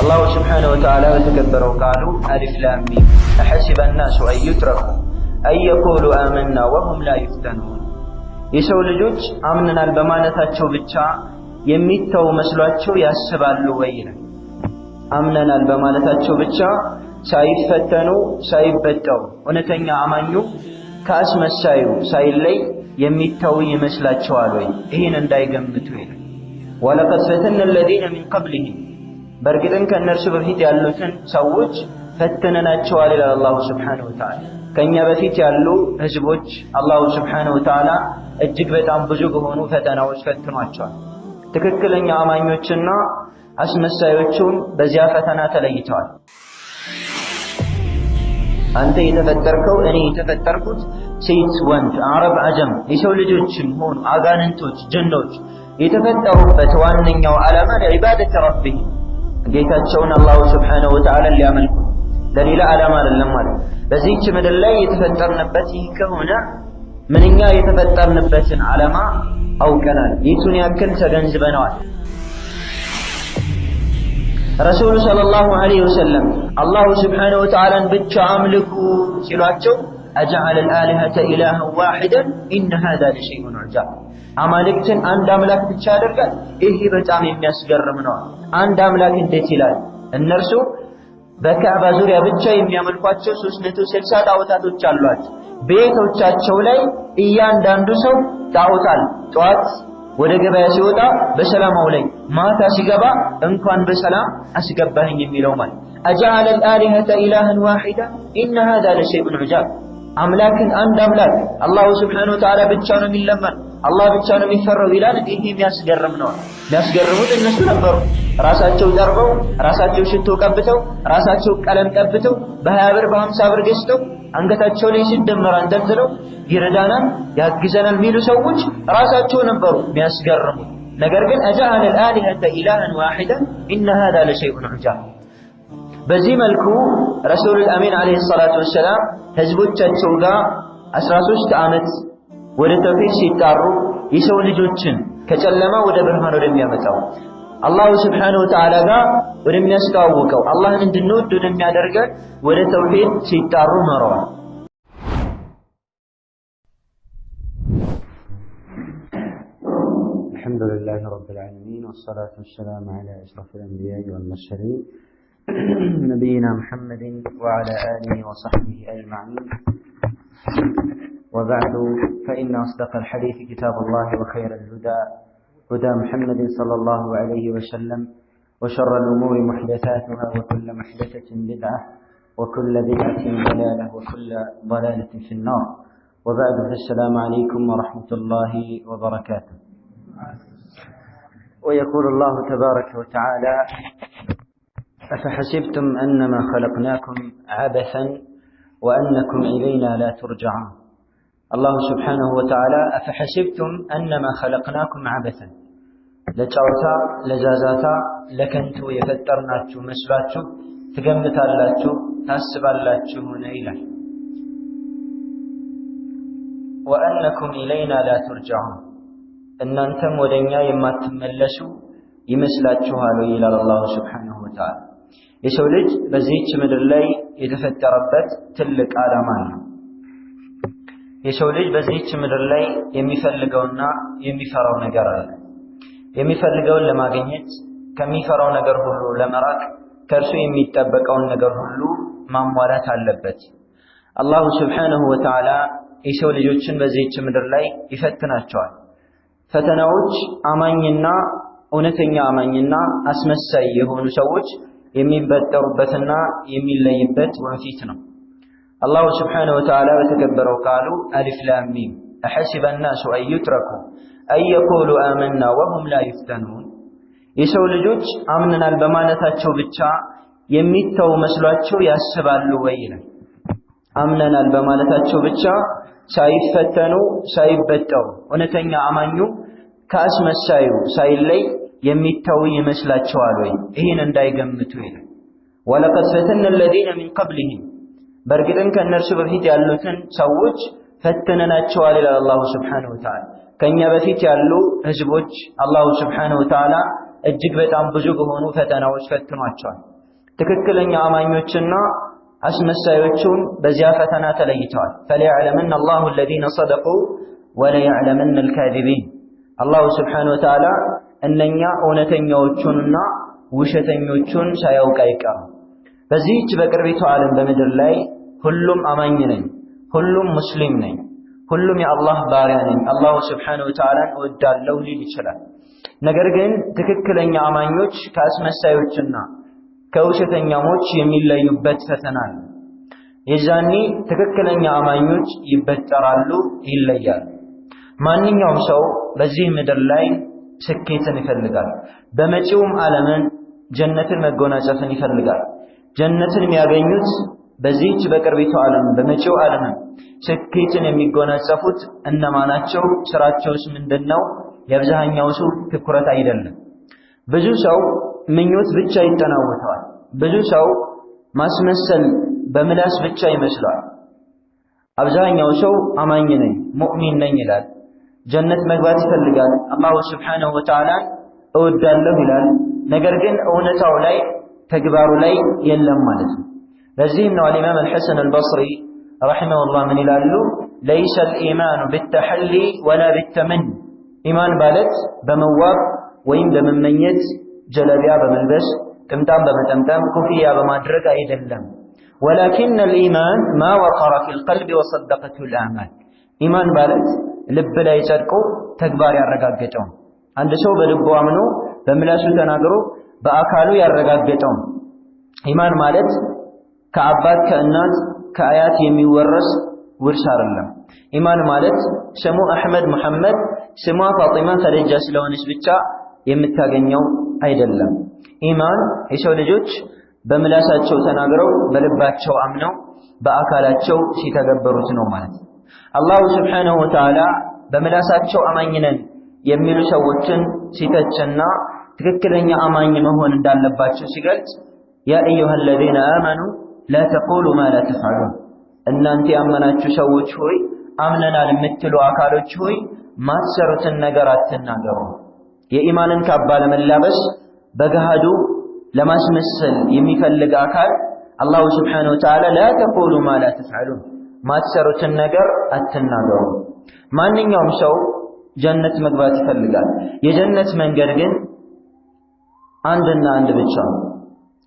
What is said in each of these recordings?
الله سبحانه وتعالى وتكبروا قالوا ألف لام ميم أحسب الناس أن يتركوا أن يقولوا آمنا وهم لا يفتنون يسول ልጆች አምነናል በማለታቸው ብቻ የሚተው መስሏቸው ያስባሉ ወይና አምነናል በማለታቸው ብቻ ሳይፈተኑ ሳይበጠው እውነተኛ አማኙ ከአስመሳዩ ሳይለይ የሚተው ይመስላቸዋል ወይ ይሄን እንዳይገምቱ ይላል ወለቀድ ፈተነ الذين من قبلهم በርግጥም ከነርሱ በፊት ያሉትን ሰዎች ፈተነናቸዋል ይላል አላሁ ሱብሓነሁ ወተዓላ ከኛ በፊት ያሉ ህዝቦች አላሁ ሱብሓነሁ ወተዓላ እጅግ በጣም ብዙ በሆኑ ፈተናዎች ፈትኗቸዋል ትክክለኛ አማኞችና አስመሳዮቹም በዚያ ፈተና ተለይተዋል አንተ የተፈጠርከው እኔ የተፈጠርኩት ሴት ወንድ አረብ አጀም የሰው ልጆችም ሆኑ አጋንንቶች ጅኖች የተፈጠሩበት ዋነኛው ዓላማ ለዒባደት ረቢህ ጌታቸውን አላሁ ሱብሓነሁ ወተዓላ ሊያመልኩ ለሌላ ዓላማ አይደለም ማለት በዚህች ምድር ላይ የተፈጠርንበት ይህ ከሆነ ምንኛ የተፈጠርንበትን ዓላማ አውቀናል የቱን ያክል ተገንዝበናል ረሱሉ ሰለላሁ ዐለይሂ ወሰለም አላሁ ሱብሓነሁ ወተዓላን ብቻ አምልኩ ሲሏቸው أجعل الآلهة إلها واحدا إن هذا لشيء عجاب አማልክትን አንድ አምላክ ብቻ ያደርጋል ይሄ በጣም የሚያስገርም ነው አንድ አምላክ እንዴት ይላል እነርሱ በካዕባ ዙሪያ ብቻ የሚያመልኳቸው 360 ጣዖታቶች አሏቸው ቤቶቻቸው ላይ እያንዳንዱ ሰው ጣዖታል ጧት ወደ ገበያ ሲወጣ በሰላም አውለኝ ማታ ሲገባ እንኳን በሰላም አስገባኝ የሚለው ማለት أجعل الآلهة إلها واحدا إن هذا لشيء عجاب አምላክን አንድ አምላክ አላሁ ሱብሓነሁ ወተዓላ ብቻ ነው የሚለመን አላህ ብቻ ነው የሚፈራው ይላል ይሄ የሚያስገርም ነው የሚያስገርሙት እነሱ ነበሩ ራሳቸው ዘርበው ራሳቸው ሽቶ ቀብተው ራሳቸው ቀለም ቀብተው በ20 ብር በ50 ብር ገዝተው አንገታቸው ላይ ሲደመር አንጠልጥለው ይረዳናል ያግዘናል የሚሉ ሰዎች ራሳቸው ነበሩ የሚያስገርሙት ነገር ግን أجعل الآلهة إلها واحدا إن هذا لشيء عجاب በዚህ መልኩ ረሱሉል አሚን አለይሂ ሰላቱ ወሰላም ህዝቦቻቸው ጋር 13 ዓመት ወደ ተውሂድ ሲጣሩ የሰው ልጆችን ከጨለማ ወደ ብርሃን ወደሚያመጣው አላሁ ሱብሓነሁ ወተዓላ ጋር ወደሚያስተዋውቀው አላህን እንድንወድ ወደሚያደርገን ወደ ተውሂድ ሲጣሩ ኖረዋል አልሐምዱሊላሂ ረቢል ዓለሚን ወሰላቱ ወሰላሙ ዐላ አሽረፊል አንቢያኢ ወል ሙርሰሊን نبينا محمد وعلى آله وصحبه أجمعين وبعد فإن أصدق الحديث كتاب الله وخير الهدى هدى محمد صلى الله عليه وسلم وشر الأمور محدثاتها وكل محدثة بدعة وكل بدعة ضلالة وكل ضلالة في النار وبعد فالسلام عليكم ورحمة الله وبركاته ويقول الله تبارك وتعالى أفحسبتم أنما خلقناكم عبثا وأنكم إلينا لا ترجعون الله سبحانه وتعالى أفحسبتم أنما خلقناكم عبثا لتعوتا لزازاتا لكنتو يفترناتشو مسباتشو تقمتالاتشو تاسبالاتشو نيلا وأنكم إلينا لا ترجعون أن أنتم ودنيا يما تملسوا يمسلاتشو هالو إلى الله سبحانه وتعالى የሰው ልጅ በዚህች ምድር ላይ የተፈጠረበት ትልቅ ዓላማ ነው የሰው ልጅ በዚህች ምድር ላይ የሚፈልገውና የሚፈራው ነገር አለ የሚፈልገውን ለማግኘት ከሚፈራው ነገር ሁሉ ለመራቅ ከእርሱ የሚጠበቀውን ነገር ሁሉ ማሟላት አለበት አላሁ ሱብሓነሁ ወተዓላ የሰው ልጆችን በዚህች ምድር ላይ ይፈትናቸዋል ፈተናዎች አማኝና እውነተኛ አማኝና አስመሳይ የሆኑ ሰዎች የሚበጠሩበትና የሚለይበት ወንፊት ነው አላሁ ሱብሓነሁ ወተዓላ በተከበረው ቃሉ አሊፍ ላም ሚም أحسب الناس أن يتركوا أن يقولوا آمنا وهم لا يفتنون የሰው ልጆች አምነናል በማለታቸው ብቻ የሚተው መስሏቸው ያስባሉ ወይ ነው አምነናል በማለታቸው ብቻ ሳይፈተኑ ሳይበጠሩ እውነተኛ አማኙ ከአስመሳዩ ሳይለይ የሚተው ይመስላቸዋል ወይ ይሄን እንዳይገምቱ ይላል ወለቀድ ፈተነ الذين من قبلهم በርግጥም ከነርሱ በፊት ያሉትን ሰዎች ፈተነናቸዋል ይላል አላሁ ሱብሓነሁ ወተዓላ ከኛ በፊት ያሉ ህዝቦች አላሁ ሱብሓነሁ ወተዓላ እጅግ በጣም ብዙ በሆኑ ፈተናዎች ፈትኗቸዋል። ትክክለኛ አማኞችና አስመሳዮቹም በዚያ ፈተና ተለይተዋል። فليعلمن الله الذين صدقوا وليعلمن الكاذبين አላሁ ስብሓነሁ ወተዓላ እነኛ እውነተኛዎቹንና ውሸተኞቹን ሳያውቅ አይቀርም። በዚህች በቅርቢቱ ዓለም በምድር ላይ ሁሉም አማኝ ነኝ፣ ሁሉም ሙስሊም ነኝ፣ ሁሉም የአላህ ባሪያ ነኝ፣ አላሁ ስብሓነሁ ወተዓላን እወዳለሁ ሊል ይችላል። ነገር ግን ትክክለኛ አማኞች ከአስመሳዮችና ከውሸተኛሞች የሚለዩበት ፈተና አለ። የዛኔ ትክክለኛ አማኞች ይበጠራሉ፣ ይለያሉ። ማንኛውም ሰው በዚህ ምድር ላይ ስኬትን ይፈልጋል። በመጪውም ዓለምን ጀነትን መጎናጸፍን ይፈልጋል። ጀነትን የሚያገኙት በዚህች በቅርቢቱ ዓለም በመጪው ዓለም ስኬትን የሚጎናጸፉት እነማናቸው? ስራቸውስ ምንድነው? የአብዛኛው ሰው ትኩረት አይደለም። ብዙ ሰው ምኞት ብቻ ይጠናወተዋል። ብዙ ሰው ማስመሰል በምላስ ብቻ ይመስላል። አብዛኛው ሰው አማኝ ነኝ ሙእሚን ነኝ ይላል። ጀነት መግባት ይፈልጋል። አላሁ ስብሓነሁ ወተዓላ እወዳለሁ ይላል። ነገር ግን እውነታው ላይ ተግባሩ ላይ የለም ማለት ነው። ለዚህም ነው አልኢማም አልሐሰን አልበስሪ ረሒመሁላህ ምን ይላሉ? ለይሰ አልኢማኑ ቢተሐሊ ወላ ቢተመኒ ኢማን ማለት በመዋብ ወይም በመመኘት ጀለቢያ በመልበስ ጥምጣም በመጠምጠም ኩፍያ በማድረግ አይደለም። ወላኪን አልኢማን ማ ወቀረ ፊል ቀልቢ ወሰደቀትሁ አልአዕማል ኢማን ማለት ልብ ላይ ጸድቆ ተግባር ያረጋገጠው። አንድ ሰው በልቡ አምኖ በምላሱ ተናግሮ በአካሉ ያረጋገጠው። ኢማን ማለት ከአባት ከእናት ከአያት የሚወረስ ውርስ አይደለም። ኢማን ማለት ስሙ አሕመድ መሐመድ ስሟ ፋጢማ ኸዲጃ ስለሆነች ብቻ የምታገኘው አይደለም። ኢማን የሰው ልጆች በምላሳቸው ተናግረው በልባቸው አምነው በአካላቸው ሲተገበሩት ነው ማለት ነው። አላሁ ስብሓነሁ ወተዓላ በምላሳቸው አማኝ ነን የሚሉ ሰዎችን ሲተችና ትክክለኛ አማኝ መሆን እንዳለባቸው ሲገልጽ ያ አዩሃ አለዚነ አመኑ ላ ተቁሉ ማ ላ ተፍዐሉን እናንተ ያመናችሁ ሰዎች ሆይ አምነናል የምትሉ አካሎች ሆይ ማትሰሩትን ነገር አትናገሩ። የኢማንን ካባ ለመላበስ በገሃዱ ለማስመሰል የሚፈልግ አካል አላሁ ስብሓነሁ ወተዓላ ላ ተቁሉ ማ ላ ተፍዐሉን ማትሰሩትን ነገር አትናገሩ። ማንኛውም ሰው ጀነት መግባት ይፈልጋል። የጀነት መንገድ ግን አንድና አንድ ብቻ ነው።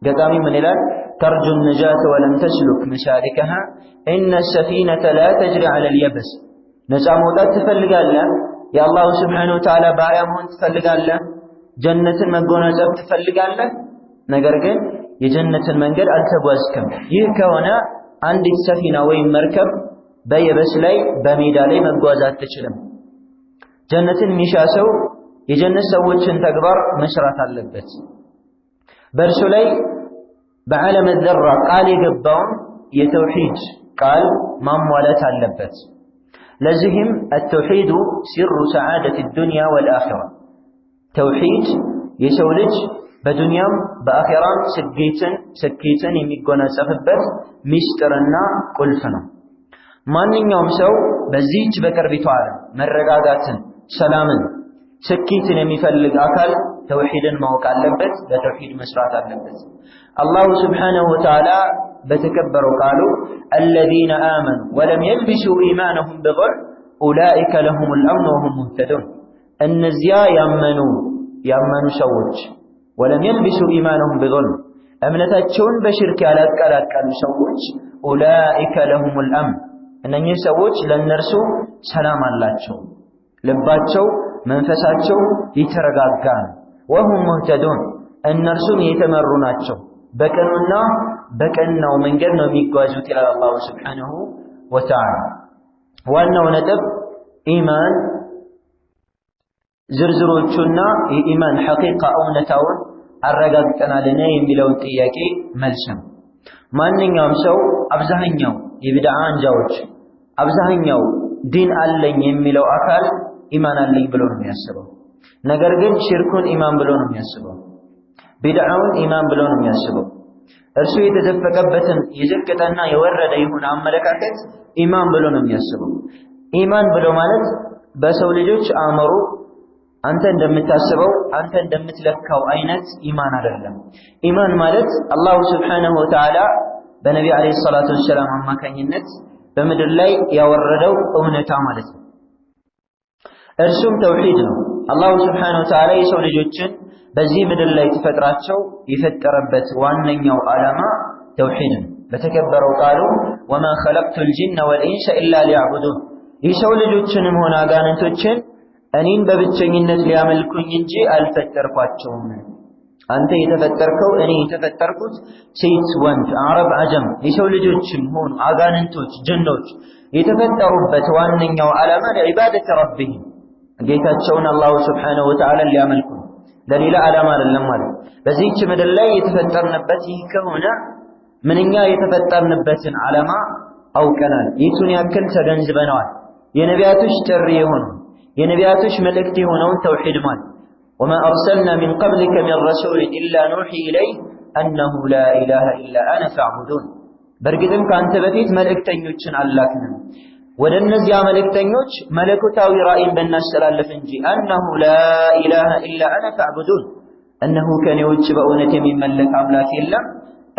ገጣሚ ምን ይላል? ተርጁ ነጃተ ወለም ተስሉክ መሳሊከሃ ኢነ ሰፊነተ ላ ተጅሪ ዐለል የብስ ነፃ መውጣት ትፈልጋለህ? የአላሁ ስብሓነሁ ወተዓላ ባሪያ መሆን ትፈልጋለህ? ጀነትን መጎናጸፍ ትፈልጋለህ? ነገር ግን የጀነትን መንገድ አልተጓዝክም። ይህ ከሆነ አንዲት ሰፊና ወይም መርከብ በየበስ ላይ በሜዳ ላይ መጓዝ አትችልም። ጀነትን የሚሻ ሰው የጀነት ሰዎችን ተግባር መስራት አለበት። በእርሱ ላይ በዓለም ዘራ ቃል የገባውን የተውሂድ ቃል ማሟላት አለበት። ለዚህም አተውሂዱ ሲሩ ሰዓደት ዱንያ ወልአኺራ ተውሂድ የሰው ልጅ በዱንያም በአኺራም ስኬትን የሚጎናጸፍበት ሚስጥርና ቁልፍ ነው። ማንኛውም ሰው በዚህች በቅርቢቷ ዓለም መረጋጋትን፣ ሰላምን፣ ስኬትን የሚፈልግ አካል ተውሂድን ማወቅ አለበት፣ በተውሂድ መስራት አለበት። አላሁ ስብሓነሁ ወተዓላ በተከበረው ቃሉ አለዚነ አመኑ ወለም የልቢሱ ኢማነሁም ቢዙልም ኡላኢከ ለሁሙል አምኑ ወሁም ሙህተዱን እነዚያ ያመኑ ሰዎች ወለም የልቢሱ ኢማነሁም ቢዙልም እምነታቸውን በሽርክ ያላቀላቀሉ ሰዎች ኡላኢከ ለሁሙል አምን እነኚህ ሰዎች ለእነርሱ ሰላም አላቸው፣ ልባቸው መንፈሳቸው የተረጋጋ ነው። ወሁም ሙህተዱን እነርሱም የተመሩ ናቸው፣ በቀኑና በቀናው መንገድ ነው የሚጓዙት ይላል አላሁ ስብሓነሁ ወተዓላ። ዋናው ነጥብ ኢማን ዝርዝሮቹና የኢማን ሐቂቃ እውነታውን አረጋግጠናልን የሚለውን ጥያቄ መልስ ነው። ማንኛውም ሰው አብዛኛው የቢድዓ አንጃዎች አብዛኛው ዲን አለኝ የሚለው አካል ኢማን አለኝ ብሎ ነው የሚያስበው። ነገር ግን ሽርኩን ኢማን ብሎ ነው የሚያስበው፣ ቢድዓውን ኢማን ብሎ ነው የሚያስበው። እርሱ የተዘፈቀበትን የዘቀጠና የወረደ ይሁን አመለካከት ኢማን ብሎ ነው የሚያስበው። ኢማን ብሎ ማለት በሰው ልጆች አእምሮ አንተ እንደምታስበው አንተ እንደምትለካው አይነት ኢማን አይደለም። ኢማን ማለት አላሁ ስብሓነሁ ወተዓላ በነቢ ዓለይሂ ሰላቱ ወሰላም አማካኝነት በምድር ላይ ያወረደው እውነታ ማለት ነው። እርሱም ተውሂድ ነው። አላሁ ስብሓነሁ ወተዓላ የሰው ልጆችን በዚህ ምድር ላይ ተፈጥራቸው የፈጠረበት ዋነኛው ዓላማ ተውሂድ ነው። በተከበረው ቃሉ ወማ ኸለቅቱል ጂነ ወልኢንሰ ኢላ ሊያዕቡዱን፣ የሰው ልጆችንም ሆነ አጋንንቶችን እኔን በብቸኝነት ሊያመልኩኝ እንጂ አልፈጠርኳቸውም። አንተ የተፈጠርከው እኔ የተፈጠርኩት ሴት ወንድ አረብ አጀም የሰው ልጆችም ሆኑ አጋንንቶች ጅኖች የተፈጠሩበት ዋነኛው ዓላማ ለዒባደት ረቢሂም ጌታቸውን አላሁ ስብሓነሁ ወተዓላ ሊያመልኩ ለሌላ ዓላማ አይደለም ማለት። በዚህች ምድር ላይ የተፈጠርንበት ይህ ከሆነ ምንኛ የተፈጠርንበትን ዓላማ አውቀናል፣ የቱን ያክል ተገንዝበነዋል። የነቢያቶች ጥሪ የሆነው የነቢያቶች መልእክት የሆነውን ተውሂድ ማለት ወማ አርሰልና ሚን ቀብሊከ ሚን ረሱሊን ኢላ ኑሒ ኢለይህ አነሁ ላ ኢላሃ ኢላ አነ ፈዕቡዱን። በእርግጥም ከአንተ በፊት መልእክተኞችን አላክንም፣ ወደ እነዚያ መልእክተኞች መለኮታዊ ራእይን ብናስተላልፍ እንጂ አነሁ ላ ኢላሃ ኢላ አነ ፈዕቡዱን፣ እነሆ ከእኔ ውጭ በእውነት የሚመለክ አምላክ የለም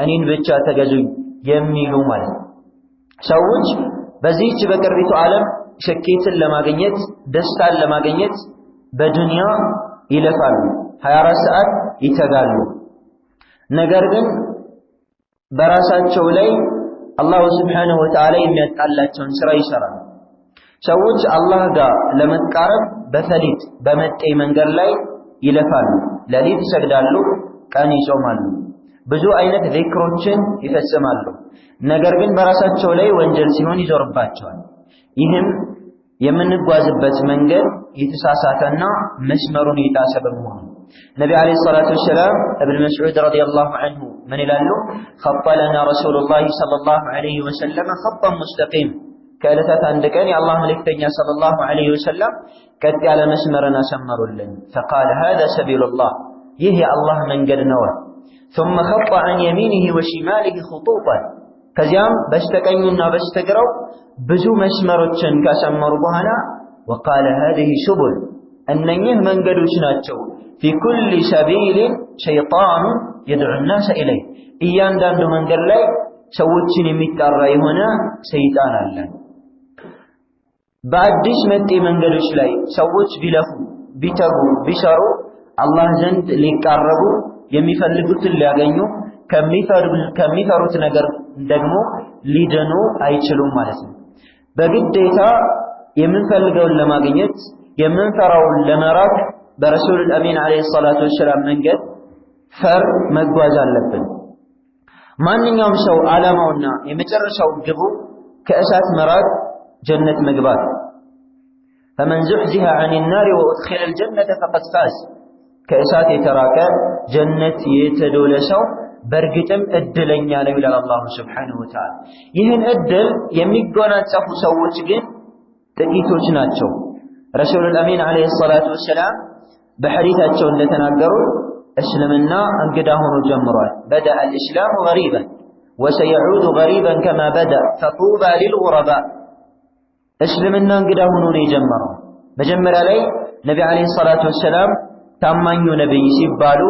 እኔን ብቻ ተገዙኝ የሚሉ ማለት። ሰዎች በዚህች በቅሪቱ ዓለም ስኬትን ለማግኘት ደስታን ለማግኘት በዱንያ ይለፋሉ፣ 24 ሰዓት ይተጋሉ። ነገር ግን በራሳቸው ላይ አላሁ ስብሓነሁ ወተዓላ የሚያጣላቸውን ስራ ይሰራሉ። ሰዎች አላህ ጋር ለመቃረብ በፈሊጥ በመጤ መንገድ ላይ ይለፋሉ። ሌሊት ይሰግዳሉ፣ ቀን ይጾማሉ፣ ብዙ አይነት ዚክሮችን ይፈጽማሉ። ነገር ግን በራሳቸው ላይ ወንጀል ሲሆን ይዞርባቸዋል። ይህም የምንጓዝበት መንገድ የተሳሳተና መስመሩን የጣሰ በመሆኑ ነቢ ዓለይሂ ሰላቱ ወሰላም እብን መስዑድ ረዲየላሁ ዐንሁ ምን ይላሉ? ኸጠ ለና ረሱሉላሂ ሰለላሁ ዐለይሂ ወሰለም ኸጠን ሙስተቂም። ከዕለታት አንድ ቀን የአላህ መልእክተኛ ሰለላሁ ዐለይሂ ወሰለም ቀጥ ያለ መስመርን አሰመሩልን። ፈቃለ ሃዛ ሰቢሉላህ፣ ይህ የአላህ መንገድ ነው። ثم خط عن يمينه وشماله خطوطا، ከዚያም በስተቀኙና በስተግራው ብዙ መስመሮችን ካሰመሩ በኋላ وقال هذه سبل፣ እነኚህ መንገዶች ናቸው። في كل سبيل شيطان يدعو الناس إليه፣ እያንዳንዱ መንገድ ላይ ሰዎችን የሚጣራ የሆነ ሰይጣን አለ። በአዲስ መጤ መንገዶች ላይ ሰዎች ቢለፉ ቢተጉ ቢሰሩ አላህ ዘንድ ሊቃረቡ የሚፈልጉትን ሊያገኙ ከሚፈሩት ነገር ደግሞ ሊድኑ አይችሉም ማለት ነው። በግዴታ የምንፈልገውን ለማግኘት የምንፈራውን ለመራቅ በረሱል አሚን አለይሂ ሰላቱ ወሰላም መንገድ ፈር መጓዝ አለብን። ማንኛውም ሰው ዓላማውና የመጨረሻው ግቡ ከእሳት መራቅ ጀነት መግባት። فمن زحزح عن النار وأدخل الجنة فقد فاز، ከእሳት የተራቀ ጀነት የተዶለ ሰው በእርግጥም እድለኛ ነው ይላል አላሁ ስብሓነሁ ወተዓላ። ይህን እድል የሚጎናጸፉ ሰዎች ግን ጥቂቶች ናቸው። ረሱሉል አሚን አለይሂ ሰላቱ ወሰላም በሐዲታቸው እንደተናገሩ እስልምና እንግዳ ሆኖ ጀምሯል። በደአ አልኢስላሙ ገሪበን ወሰየዑዱ ገሪበን ከማ በዳ ፈጡባ ሊልጉረባ። እስልምና እንግዳ ሆኖ ነው የጀመረው። መጀመሪያ ላይ ነቢ አለይሂ ሰላቱ ወሰላም ታማኙ ነብይ ሲባሉ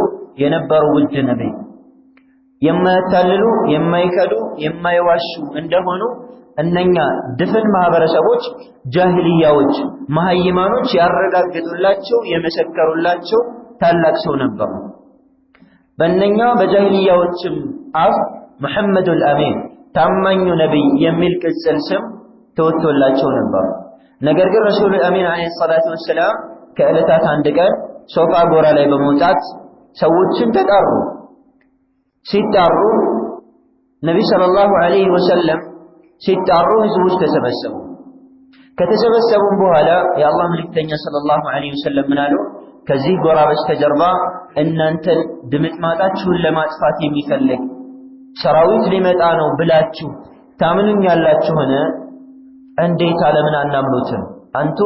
የነበሩ ውድ ነብይ፣ የማያታልሉ የማይከዱ የማይዋሹ እንደሆኑ እነኛ ድፍን ማህበረሰቦች ጃሂልያዎች መሃይማኖች ያረጋግጡላቸው የመሰከሩላቸው ታላቅ ሰው ነበሩ። በእነኛ በጃሂልያዎችም አፍ መሐመዱል አሚን ታማኙ ነብይ የሚል ቅጽል ስም ተወጥቶላቸው ነበር። ነገር ግን ረሱል አሚን አለይሂ ሰላቱ ወሰላም ከዕለታት አንድ ቀን ሶፋ ጎራ ላይ በመውጣት ሰዎችን ተጣሩ። ሲጣሩ ነቢ ሰለላሁ ዐለይሂ ወሰለም ሲጣሩ ህዝቦች ተሰበሰቡ። ከተሰበሰቡም በኋላ የአላህ መልእክተኛ ሰለላሁ ዐለይሂ ወሰለም ምን አሉ? ከዚህ ጎራ በስተጀርባ እናንተን ድምጥማጣችሁን ለማጥፋት የሚፈልግ ሰራዊት ሊመጣ ነው ብላችሁ ታምኑኛላችሁን? እንዴት ዓለምን አናምኑትም? አንቱ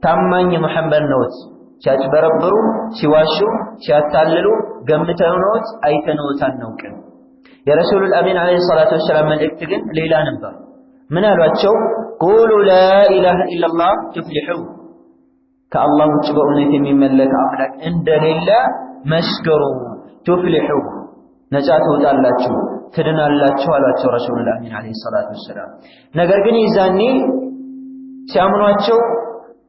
ታማኝ መሐመድ ነዎት። ሲያጭበረብሩ ሲዋሹ ሲያታልሉ ገምተውት አይተነውት አናውቅም። የረሱሉል አሚን አለይሂ ሰላቱ ወሰላም መልእክት ግን ሌላ ነበር። ምን አሏቸው? ቁሉ ላ ኢላሃ ኢላላህ ትፍሊሑ፣ ከአላህ ውጭ በእውነት የሚመለክ አምላክ እንደሌለ መስክሩ ቱፍሊሑ ነፃ ትወጣላችሁ ትድናላችሁ አሏቸው ረሱሉል አሚን አለይሂ ሰላቱ ወሰላም። ነገር ግን ይዛኔ ሲያምኗቸው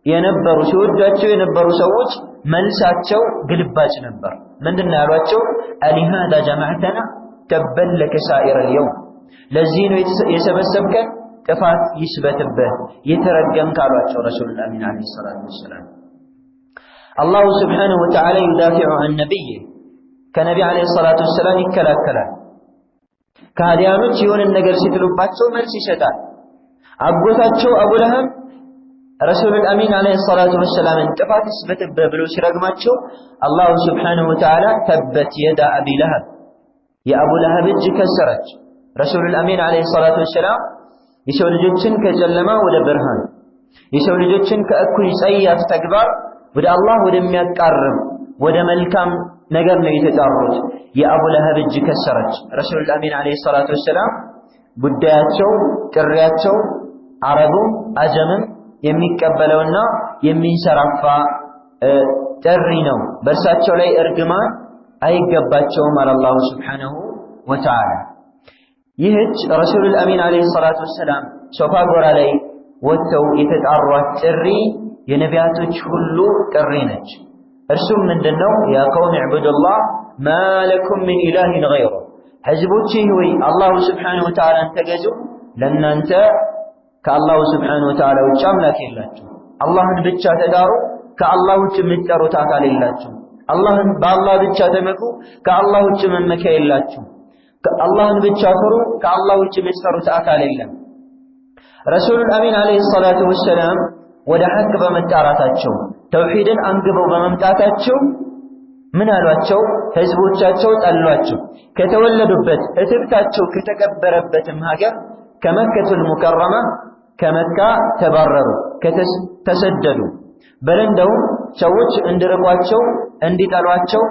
የነበሩ ሲወዷቸው የነበሩ ሰዎች መልሳቸው ግልባጭ ነበር። ምንድነው ያሏቸው? አሊሃዳ ጀማዕተና ተበን ለከ ሳኢረል የውም፣ ለዚህ ነው የሰበሰብከን ጥፋት ይስበትብህ የተረገምክ አሏቸው ረሱሉል አሚን አለይሂ ሰላቱ ወሰላም። አላሁ ስብሓነሁ ወተዓላ ዩዳፊዑ ዐን ነቢይህ ከነቢ አለይሂ ሰላቱ ወሰላም ይከላከላል። ከሃዲያኖች የሆነን ነገር ሲጥሉባቸው መልስ ይሰጣል። አጎታቸው አቡ ለሀብ ረሱሉል አሚን አለይሂ ሰላቱ ወሰላምን ጥፋት ይስበትብህ ብሎ ሲረግማቸው አላሁ ስብሓነሁ ወተዓላ ተበት የዳ አቢ ለሀብ የአቡ ለሀብ እጅ ከሰረች። ረሱሉል አሚን አለይሂ ሰላቱ ወሰላም የሰው ልጆችን ከጨለማ ወደ ብርሃን የሰው ልጆችን ከእኩይ ጸያፍ ተግባር ወደ አላህ ወደሚያቃርብ ወደ መልካም ነገር ነው የተጣሩት። የአቡ ለሀብ እጅ ከሰረች። ረሱሉል አሚን አለይሂ ሰላቱ ወሰላም ጉዳያቸው ጥሪያቸው አረቡም አጀምም የሚቀበለውና የሚንሰራፋ ጥሪ ነው። በእርሳቸው ላይ እርግማን አይገባቸውም አለ አላሁ ስብሓነሁ ወተዓላ። ይህች ረሱሉል አሚን አለይሂ ሰላቱ ወሰላም ሶፋ ጎራ ላይ ወጥተው የተጣሯት ጥሪ የነቢያቶች ሁሉ ጥሪ ነች። እርሱም ምንድነው? ያ ቀውም ዕቡዱላህ ማ ለኩም ሚን ኢላሂን ገይሩ፣ ህዝቦቼ ሆይ አላሁ ስብሓነሁ ወተዓላን ተገዙ፣ ለእናንተ ከአላሁ ስብሓነሁ ወተዓላ ውጭ አምላክ የላችሁ። አላህን ብቻ ተዳሩ፣ ከአላህ ውጭ የምትጠሩት አካል የላችሁ። አላህን በአላህ ብቻ ተመኩ፣ ከአላህ ውጭ መመኪያ የላችሁ። አላህን ብቻ ፍሩ፣ ከአላህ ውጭ የምትፈሩት አካል የለም። ረሱሉል አሚን አለይሂ ሰላቱ ወሰላም ወደ ሐቅ በመጣራታቸው ተውሂድን አንግበው በመምጣታቸው ምን አሏቸው? ህዝቦቻቸው ጠሏቸው። ከተወለዱበት እትብታቸው ከተቀበረበትም ሀገር ከመከቱል ሙከረማ ከመካ ተባረሩ፣ ተሰደዱ። በለንደውም ሰዎች እንዲርቋቸው እንዲጠሏቸው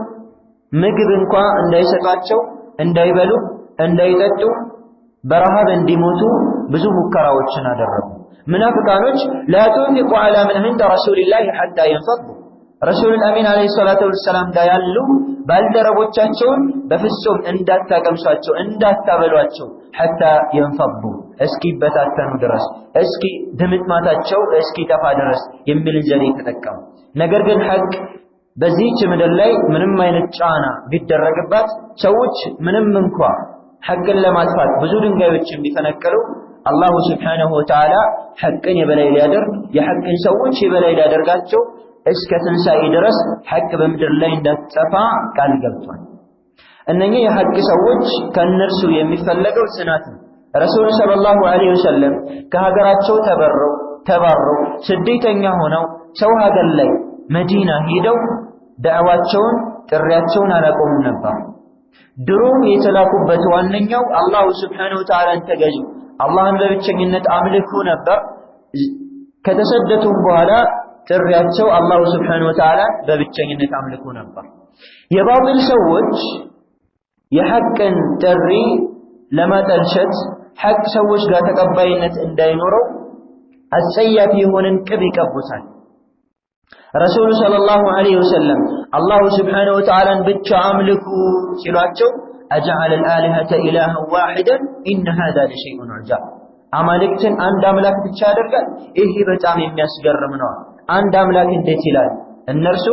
ምግብ እንኳ እንዳይሰጧቸው እንዳይበሉ እንዳይጠጡ በረሃብ እንዲሞቱ ብዙ ሙከራዎችን አደረጉ። ሙናፊቃኖች ላ ቱንፊቁ ዐላ መን ዒንደ ረሱሊላሂ ሐታ የንፈዱ ረሱሉል አሚን አለይሂ ሰላቱ ወሰላም ጋር ያሉ ባልደረቦቻቸውን በፍጹም እንዳታቀምሷቸው እንዳታበሏቸው ሐታ የንፈዱ እስኪበታተኑ ድረስ እስኪ ድምጥማታቸው እስኪጠፋ ድረስ የሚልን ዘዴ ተጠቀሙ። ነገር ግን ሐቅ በዚህች ምድር ላይ ምንም አይነት ጫና ቢደረግባት ሰዎች ምንም እንኳ ሐቅን ለማጥፋት ብዙ ድንጋዮችን ቢፈነቀሉ አላሁ ስብሓነሁ ወተዓላ ሐቅን የበላይ ሊያደርግ የሐቅን ሰዎች የበላይ ሊያደርጋቸው እስከ ትንሣኤ ድረስ ሐቅ በምድር ላይ እንዳትጠፋ ቃል ገብቷል። እነኚህ የሐቅ ሰዎች ከእነርሱ የሚፈለገው ጽናት ነው። ረሱል ሰለላሁ ዐለይሂ ወሰለም ከሀገራቸው ተባረው ስደተኛ ሆነው ሰው ሀገር ላይ መዲና ሄደው ዳዕዋቸውን ጥሪያቸውን አላቆሙም ነበር። ድሮ የተላኩበት ዋነኛው አላሁ ስብሓነሁ ወተዓላን ተገዙ፣ አላህን በብቸኝነት አምልኩ ነበር። ከተሰደቱም በኋላ ጥሪያቸው አላሁ ስብሓነሁ ወተዓላን በብቸኝነት አምልኩ ነበር። የባጢል ሰዎች የሐቅን ጥሪ ለማጠልሸት ሐቅ ሰዎች ጋር ተቀባይነት እንዳይኖረው አስጸያፊ የሆነን ቅብ ይቀቡታል። ረሱሉ ሰለላሁ ዐለይሂ ወሰለም አላሁ ስብሓነሁ ወተዓላን ብቻ አምልኩ ሲሏቸው አጀዐለል አሊሀተ ኢላሀን ዋሂደን ኢነ ሃዛ ለሸይኡን ዑጃብ፣ አማልክትን አንድ አምላክ ብቻ ያደርጋል፣ ይህ በጣም የሚያስገርም ነው። አንድ አምላክ እንዴት ይላል? እነርሱ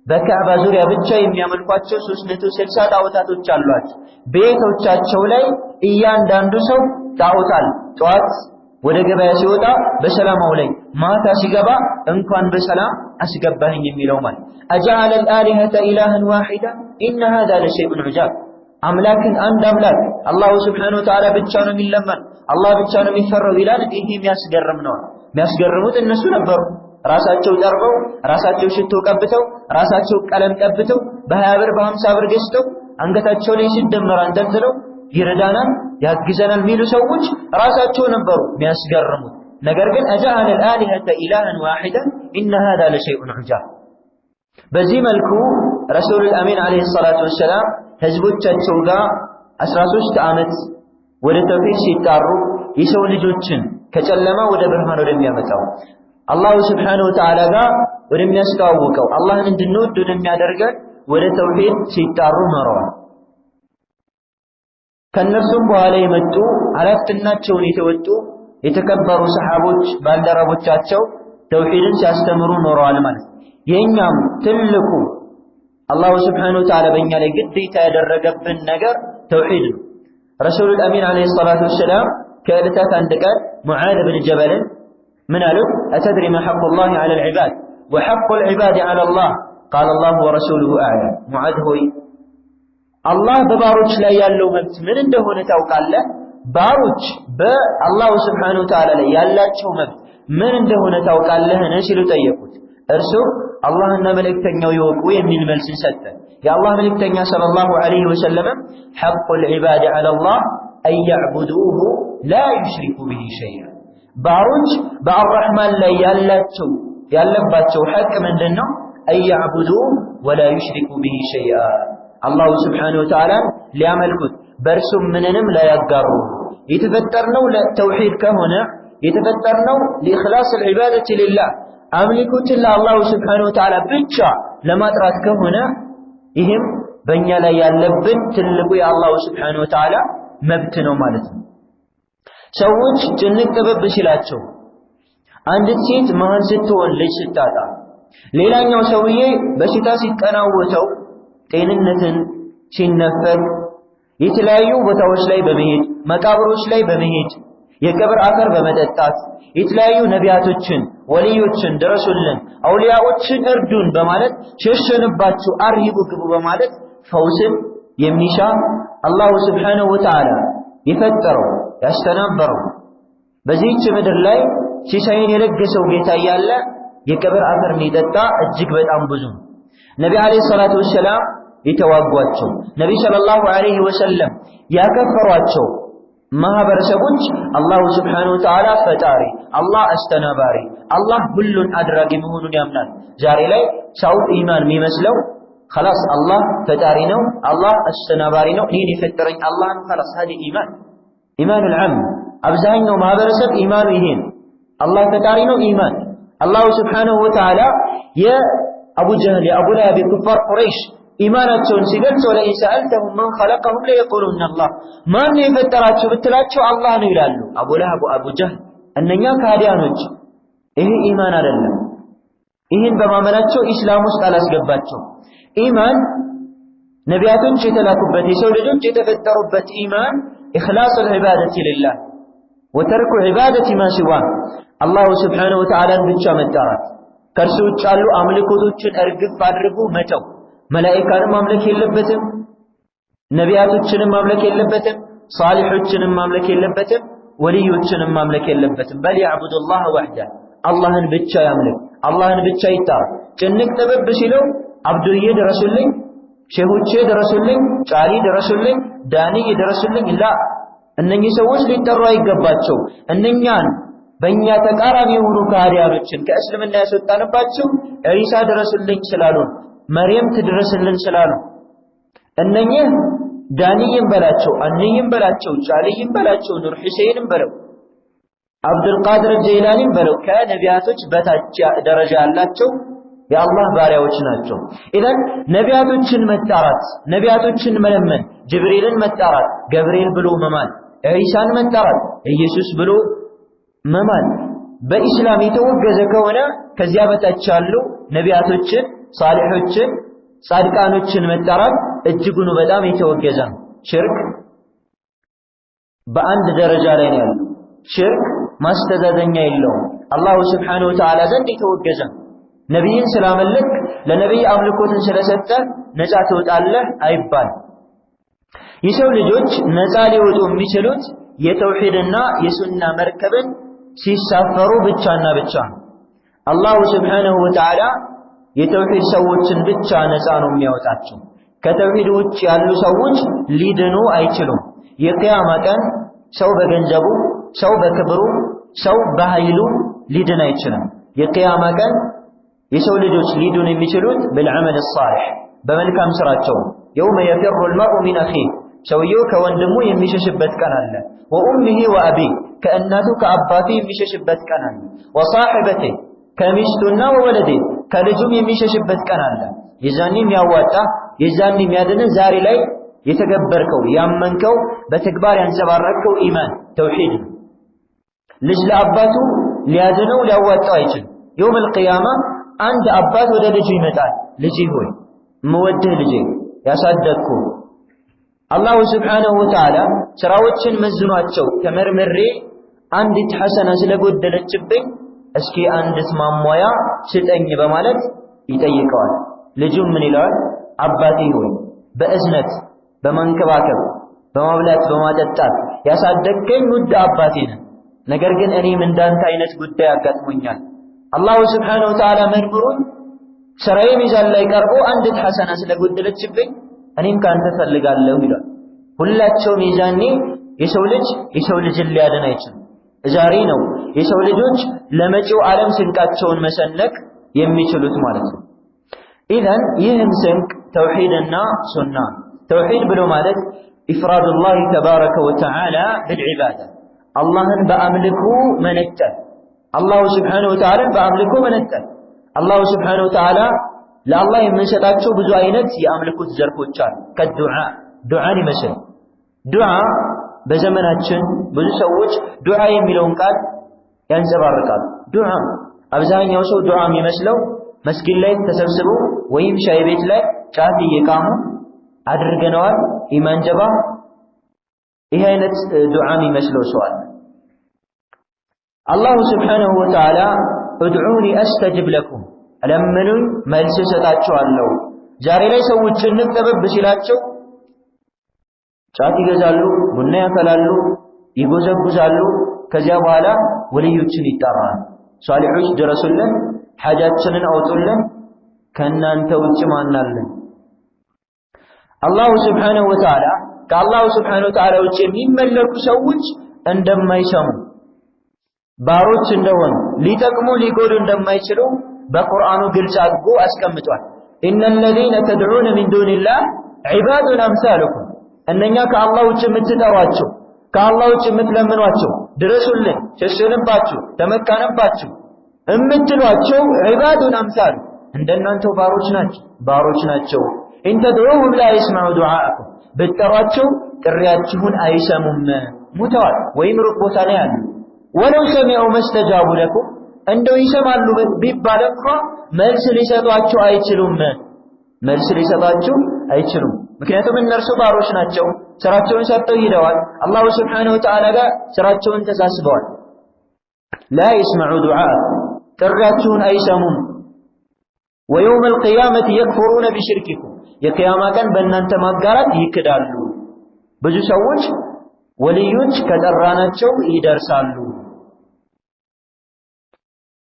በካዕባ ዙሪያ ብቻ የሚያመልኳቸው 360 ጣዖታቶች አሏቸው። ቤቶቻቸው ላይ እያንዳንዱ ሰው ጣዖታል። ጠዋት ወደ ገበያ ሲወጣ በሰላም አውለኝ፣ ማታ ሲገባ እንኳን በሰላም አስገባህኝ የሚለው ማለት አጀዐለል አሊሀተ ኢላሀን ዋሂዳ ኢነ ሃዛ ለሸይኡን ዑጃብ፣ አምላክን አንድ አምላክ አላሁ ስብሓነሁ ወተዓላ ብቻ ነው የሚለመን፣ አላህ ብቻ ነው የሚፈራው ይላል። ይህ የሚያስገርም ነው። የሚያስገርሙት እነሱ ነበሩ። ራሳቸው ጠርበው ራሳቸው ሽቶ ቀብተው ራሳቸው ቀለም ቀብተው በ20 ብር በ50 ብር ገዝተው አንገታቸው ላይ ሲደመር አንጠልጥለው ይረዳናል ያግዘናል የሚሉ ሰዎች ራሳቸው ነበሩ የሚያስገርሙት። ነገር ግን አጀዐለል አሊሀተ ኢላሀን ዋሂደን ኢነ ሃዛ ለሸይኡን ዑጃብ። በዚህ መልኩ ረሱሉል አሚን አለይሂ ሰላቱ ወሰላም ህዝቦቻቸው ጋር 13 ዓመት ወደ ተውሂድ ሲጣሩ የሰው ልጆችን ከጨለማ ወደ ብርሃን ወደሚያመጣው አላሁ ስብሓነሁ ወተዓላ ጋር ወደሚያስተዋውቀው አላህን እንድንወድ ወደሚያደርገን ወደ ተውሂድ ሲጣሩ ኖረዋል። ከእነርሱም በኋላ የመጡ ኃላፊነታቸውን የተወጡ የተከበሩ ሰሓቦች ባልደረቦቻቸው ተውሂድን ሲያስተምሩ ኖረዋል ማለት ነው። የእኛም ትልቁ አላሁ ስብሓነሁ ወተዓላ በእኛ ላይ ግዴታ ያደረገብን ነገር ተውሂድ ነው። ረሱሉል አሚን ዓለይሂ ሰላቱ ወሰላም ከዕለታት አንድ ቀን ሙዓዝ ብን ጀበልን ምን አሉት? አተድሪ ማ ሐቁላሂ ዐለል ዒባድ ወሐቁል ዒባድ ዐለላህ ቃለ አላሁ ወረሱሉሁ አዕለም። ሙዓዝ ሆይ አላህ በባሮች ላይ ያለው መብት ምን እንደሆነ ታውቃለህ? ባሮች በአላሁ ስብሓነሁ ወተዓላ ላይ ያላቸው መብት ምን እንደሆነ ታውቃለህን? ሲሉ ጠየቁት። እርሱ አላህና መልእክተኛው ይወቁ የሚል መልስን ሰጠ። የአላህ መልእክተኛ ሰለላሁ ዐለይሂ ወሰለም ሐቁል ዒባድ ዐለላህ አን የዕቡዱሁ ላ ዩሽሪኩ ቢሂ ሸይአ፣ ባሮች በአርረሕማን ላይ ያለባቸው ሐቅ ምንድን ነው? አን የዕቡዱሁ ወላ ዩሽሪኩ ቢሂ ሸይአ፣ አላሁ ስብሓነሁ ወተዓላ ሊያመልኩት በእርሱም ምንንም ላያጋሩ። የተፈጠርነው ለተውሂድ ከሆነ የተፈጠርነው ለኢኽላስ አልዒባደቲ ሊላህ አምልኮትን ለአላሁ ስብሓነሁ ወተዓላ ብቻ ለማጥራት ከሆነ ይህም በእኛ ላይ ያለብን ትልቁ የአላሁ ስብሓነሁ ወተዓላ መብት ነው ማለት ነው። ሰዎች ጭንቅ ጥብብ ሲላቸው፣ አንዲት ሴት መሀን ስትሆን ልጅ ስታጣ፣ ሌላኛው ሰውዬ በሽታ ሲጠናወተው፣ ጤንነትን ሲነፈግ፣ የተለያዩ ቦታዎች ላይ በመሄድ መቃብሮች ላይ በመሄድ የቀብር አፈር በመጠጣት የተለያዩ ነቢያቶችን ወልዮችን ድረሱልን አውሊያዎችን እርዱን በማለት ሸሸንባችሁ አርሂቡ ግቡ በማለት ፈውስን የሚሻ አላሁ ስብሓነሁ ወተዓላ የፈጠረው ያስተናበረው በዚህች ምድር ላይ ሲሳይን የለገሰው ጌታ እያለ የቀብር አፈር የሚጠጣ እጅግ በጣም ብዙ ነው። ነቢ ዓለይሂ ሰላቱ ወሰላም የተዋጓቸው ነቢ ሰለላሁ ዐለይሂ ወሰለም ያከፈሯቸው ማህበረሰቦች አላሁ ስብሓነሁ ወተዓላ ፈጣሪ፣ አላህ አስተናባሪ፣ አላህ ሁሉን አድራጊ መሆኑን ያምናል። ዛሬ ላይ ሰው ኢማን የሚመስለው خلاص አላህ ፈጣሪ ነው፣ አላህ አስተናባሪ ነው፣ እኔን የፈጠረኝ አላህ ነው፣ خلاص هذه ኢማኑል ዓም። አብዛኛው ማህበረሰብ ኢማኑ ይሄ ነው፣ አላህ ፈጣሪ ነው ኢማን። አላሁ ስብሓነሁ ወተዓላ የአቡ ጀህል የአቡ ለሀብ ኩፋር ቁረይሽ ኢማናቸውን ሲገልጽ ወለኢን ሰአልተሁም መን ኸለቀሁም ለየቁሉነ አላህ፣ ማን የፈጠራቸው ብትላቸው አላህ ነው ይላሉ። አቡ ለሀብ አቡ ጀህል እነኛ ከሃዲያኖች። ይሄ ኢማን አይደለም። ይህን በማመናቸው ኢስላም ውስጥ አላስገባቸው። ኢማን ነቢያቶች የተላኩበት የሰው ልጆች የተፈጠሩበት ኢማን ኢኽላሱል ዒባደቲ ሊላህ ወተርኩ ዒባደቲ ማ ሲዋህ፣ አላሁ ስብሓነሁ ወተዓላን ብቻ መጣራት፣ ከእርሱ ውጭ ያሉ አምልኮቶችን እርግፍ አድርጎ መተው። መላኢካንም ማምለክ የለበትም፣ ነቢያቶችንም ማምለክ የለበትም፣ ሷሊሖችንም ማምለክ የለበትም፣ ወልዮችንም ማምለክ የለበትም። በል ያዕቡዱላህ ወሕደህ፣ አላህን ብቻ ያምልክ፣ አላህን ብቻ ይጣራ። ጭንቅ ጥብብ ሲለው አብዱዬ ድረሱልኝ፣ ሼሆቼ ድረሱልኝ፣ ጫሊ ድረሱልኝ፣ ዳንዬ ድረሱልኝ፣ ላ እነኚህ ሰዎች ሊጠሩ አይገባቸው። እነኛን በእኛ ተቃራኒ የሆኑ ከሃዲያኖችን ከእስልምና ያስወጣንባቸው ዒሳ ድረሱልኝ ስላሉ፣ መርየም ትድረስልን ስላሉ፣ እነኚህ ዳንይም በላቸው፣ አንይም በላቸው፣ ጫሊይም በላቸው፣ ኑር ሁሴይንም በለው፣ አብዱልቃድር ጀይላኒም በለው ከነቢያቶች በታች ደረጃ ያላቸው የአላህ ባሪያዎች ናቸው። ኢዘን ነቢያቶችን መጣራት፣ ነቢያቶችን መለመን፣ ጅብሪልን መጣራት፣ ገብርኤል ብሎ መማል፣ ዒሳን መጣራት፣ ኢየሱስ ብሎ መማል በኢስላም የተወገዘ ከሆነ ከዚያ በታች ያሉ ነቢያቶችን፣ ሷሊሖችን፣ ጻድቃኖችን መጣራት እጅጉን በጣም የተወገዘ ነው። ሽርክ በአንድ ደረጃ ላይ ነው ያለው። ሽርክ ማስተዛዘኛ የለውም። አላሁ ስብሓነሁ ወተዓላ ዘንድ የተወገዘ ነው። ነቢይን ስላመለክ ለነቢይ አምልኮትን ስለሰጠ ነፃ ትወጣለህ አይባልም። የሰው ልጆች ነፃ ሊወጡ የሚችሉት የተውሂድና የሱና መርከብን ሲሳፈሩ ብቻና ብቻ ነው። አላሁ ስብሓነሁ ወተዓላ የተውሂድ ሰዎችን ብቻ ነፃ ነው የሚያወጣቸው። ከተውሂድ ውጭ ያሉ ሰዎች ሊድኑ አይችሉም። የቂያማ ቀን ሰው በገንዘቡ፣ ሰው በክብሩ፣ ሰው በኃይሉ ሊድን አይችልም። የቂያማ ቀን የሰው ልጆች ሊድኑ የሚችሉት بالعمل الصالح በመልካም ስራቸው። يوم يفر المرء من أخيه ሰውየው ከወንድሙ የሚሸሽበት ቀን አለ። وأمه وأبيه ከእናቱ ከአባቱ የሚሸሽበት ቀን አለ። وصاحبته ከሚስቱና ወወለዴ ከልጁም የሚሸሽበት ቀን አለ። የዛኔም ያዋጣ የዛኔም ያድን ዛሬ ላይ የተገበርከው ያመንከው በተግባር ያንጸባረቅከው ኢማን ተውሂድ ነው። ልጅ ለአባቱ ሊያድነው ሊያዋጣው አይችልም። የውመል ቂያማ አንድ አባት ወደ ልጁ ይመጣል። ልጄ ሆይ ምወድህ ልጄ ያሳደግኩ አላሁ ስብሓነሁ ወተዓላ ስራዎችን መዝኗቸው ተመርምሬ አንዲት ሐሰና ስለጎደለችብኝ እስኪ አንዲት ማሟያ ስጠኝ በማለት ይጠይቀዋል። ልጁም ምን ይለዋል? አባቴ ሆይ በእዝነት በመንከባከብ በማብላት በማጠጣት ያሳደግከኝ ውድ አባቴ ነህ። ነገር ግን እኔም እንዳንተ አይነት ጉዳይ አጋጥሞኛል። አላሁ ስብሓነሁ ወተዓላ መርምሮኝ ስራዬ ሚዛን ላይ ቀርቦ አንዲት ሐሰና ስለጎደለችብኝ እኔም ካንተ ፈልጋለሁ ይላል። ሁላቸውም ሚዛኔ የሰው ልጅን ሊያድን አይችልም። ዛሬ ነው የሰው ልጆች ለመጪው ዓለም ስንቃቸውን መሰነቅ የሚችሉት ማለት ነው። ኢዘን ይህም ስንቅ ተውሂድና ሱና። ተውሂድ ብሎ ማለት ኢፍራዱላህ ተባረከ ወተዓላ ብልዒባዳ አላህን በአምልኮ መነጠል፣ አላሁ ስብሓነሁ ወተዓላ በአምልኮ መነጠል። አላሁ ስብሓነሁ ወተዓላ ለአላህ የምንሰጣቸው ብዙ አይነት የአምልኮት ዘርፎች አሉ። ከዱዓ ዱዓን ይመስል ዱዓ በዘመናችን ብዙ ሰዎች ዱዓ የሚለውን ቃል ያንጸባርቃሉ። ዱዓ አብዛኛው ሰው ዱዓ የሚመስለው መስጊድ ላይ ተሰብስቦ ወይም ሻይ ቤት ላይ ጫት እየቃሙ አድርገነዋል ኢማን ጀባ ይህ አይነት ዱዓ የሚመስለው ሰው አለ። አላሁ ስብሓነሁ ወተዓላ እድዑኒ አስተጅብ ለኩም ለምኑኝ መልስ እሰጣችኋለሁ። ዛሬ ላይ ሰዎች ጭንቅ ጠበብ ሲላቸው ጫት ይገዛሉ፣ ቡና ያፈላሉ፣ ይጎዘጉዛሉ። ከዚያ በኋላ ወልዮችን ይጣራሉ። ሷሊሖች ድረሱልን፣ ሐጃችንን አውጡልን፣ ከእናንተ ውጭ ማን አለን? አላሁ ስብሓነሁ ወተዓላ ከአላሁ ስብሓነሁ ወተዓላ ውጭ የሚመለኩ ሰዎች እንደማይሰሙ ባሮች እንደሆኑ ሊጠቅሙ ሊጎዱ እንደማይችሉ በቁርአኑ ግልጽ አድርጎ አስቀምጧል። ኢነል ለዚነ ተድዑነ ሚን ዱኒላህ ዒባዱን አምሳሉኩም እነኛ ከአላህ ውጭ የምትጠሯቸው ከአላህ ውጭ የምትለምኗቸው ድረሱልን፣ ሸሸንባችሁ፣ ተመካንባችሁ የምትሏቸው ዒባዱን አምሳሉ እንደናንተው ባሮች ናቸው። ኢን ተድዑሁም ላ የስመዑ ዱዓአኩም ብትጠሯቸው ጥሪያችሁን አይሰሙም፣ ሙተዋል ወይም ሩቅ ቦታ ላይ አሉ። ወለው ሰሚዑ መስተጃቡ ለኩም እንደው ይሰማሉ ቢባል እንኳ መልስ ሊሰጧቸው አይችሉም። ምክንያቱም እነርሱ ባሮች ናቸው። ስራቸውን ሰርተው ሂደዋል። አላሁ ስብሓነሁ ወተዓላ ጋር ስራቸውን ተሳስበዋል። ላ የስመዑ ዱዓአኩም ጥሪያችሁን አይሰሙም። ወየውመል ቂያመቲ የክፉሩነ ቢሽርኪኩም የቂያማ ቀን በእናንተ ማጋራት ይክዳሉ። ብዙ ሰዎች ወልዮች ከጠራናቸው ይደርሳሉ።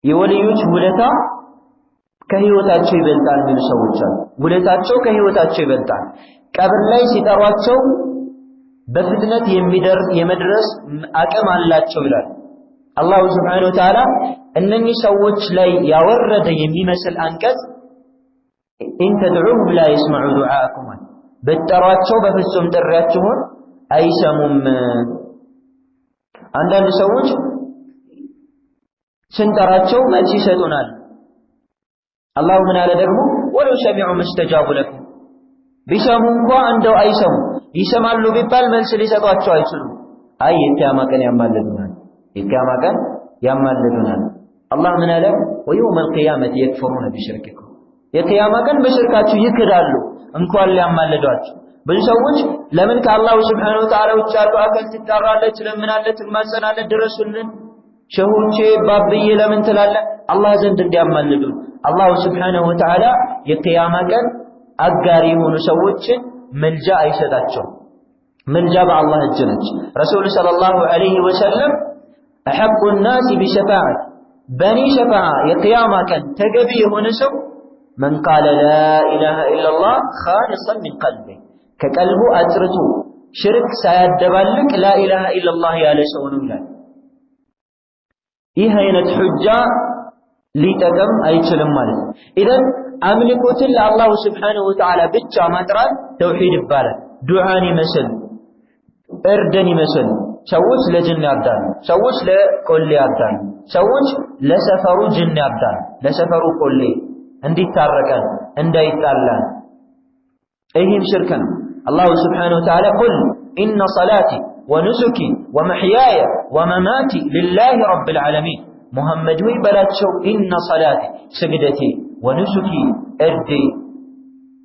የወልዮች ውለታ ከህይወታቸው ይበልጣል የሚሉ ሰዎች አሉ። ውለታቸው ከህይወታቸው ይበልጣል። ቀብር ላይ ሲጠሯቸው በፍጥነት የመድረስ አቅም አላቸው ይላል አላሁ ስብሓነሁ ወተዓላ። እነኚህ ሰዎች ላይ ያወረደ የሚመስል አንቀጽ ኢን ተድዑሁም ላ የስመዑ ዱዓአኩም ብትጠሯቸው በፍጹም ጥሪያችሁን አይሰሙም። አንዳንድ ሰዎች ስንጠራቸው መልስ ይሰጡናል። አላሁ ምን አለ ደግሞ ወለው ሰሚዑ መስተጃቡ ለኩም ቢሰሙ እንኳ እንደው አይሰሙ። ይሰማሉ ቢባል መልስ ሊሰጧቸው አይችሉም። አይ የቂያማ ቀን ያማልዱናል። አላህ ምን አለ ወየውመል ቂያመቲ የክፉሩነ ቢሽርኪኩም የቂያማ ቀን በሽርካችሁ ይክዳሉ እንኳን ሊያማልዷችሁ። ብዙ ሰዎች ለምን ከአላሁ ስብሓነሁ ወተዓላ ውጭ ያሉ አካል ትጣራለህ፣ ትለምናለህ፣ ትማጸናለህ፣ ድረሱልን ሸሆቼ ባብዬ ለምን ትላለህ? አላህ ዘንድ እንዲያማልዱ አላሁ ስብሓነሁ ወተዓላ የቂያማ ቀን አጋሪ የሆኑ ሰዎችን መልጃ አይሰጣቸውም። መልጃ በአላህ እጅ ነች። ረሱል ሰለላሁ ዐለይሂ ወሰለም አሐቁ ናሲ ቢሸፋዓት በኒ ሸፋዓ የቂያማ ቀን ተገቢ የሆነ ሰው መን ቃለ ላ ኢላሃ ኢለላህ ኻሊሰን ሚን ቀልቢ ከቀልቡ አጥርቶ ሽርክ ሳያደባልቅ ላ ኢላሃ ኢለላህ ያለ ሰው ነው ይላል። ይህ አይነት ሑጃ ሊጠቅም አይችልም ማለት ነው። ኢዘን አምልኮትን ለአላሁ ስብሓነሁ ወተዓላ ብቻ ማጥራት ተውሂድ ይባላል። ዱዓን ይመስል እርድን ይመስል ሰዎች ለጅን ያርዳሉ፣ ሰዎች ለቆሌ ያርዳሉ፣ ሰዎች ለሰፈሩ ጅን ያርዳሉ፣ ለሰፈሩ ቆሌ እንዲታረቀን እንዳይጣላን። ይህም ሽርክ ነው። አላሁ ስብሓነሁ ወተዓላ ቁል ኢነ ሰላቲ ወኑሱኪ ወመሕያየ ወመማቲ ሊላሂ ረቢል ዓለሚን፣ ሙሐመድ ሆይ በላቸው ኢነ ሰላቲ ስግደቴ፣ ወኑሱኪ እርዴ፣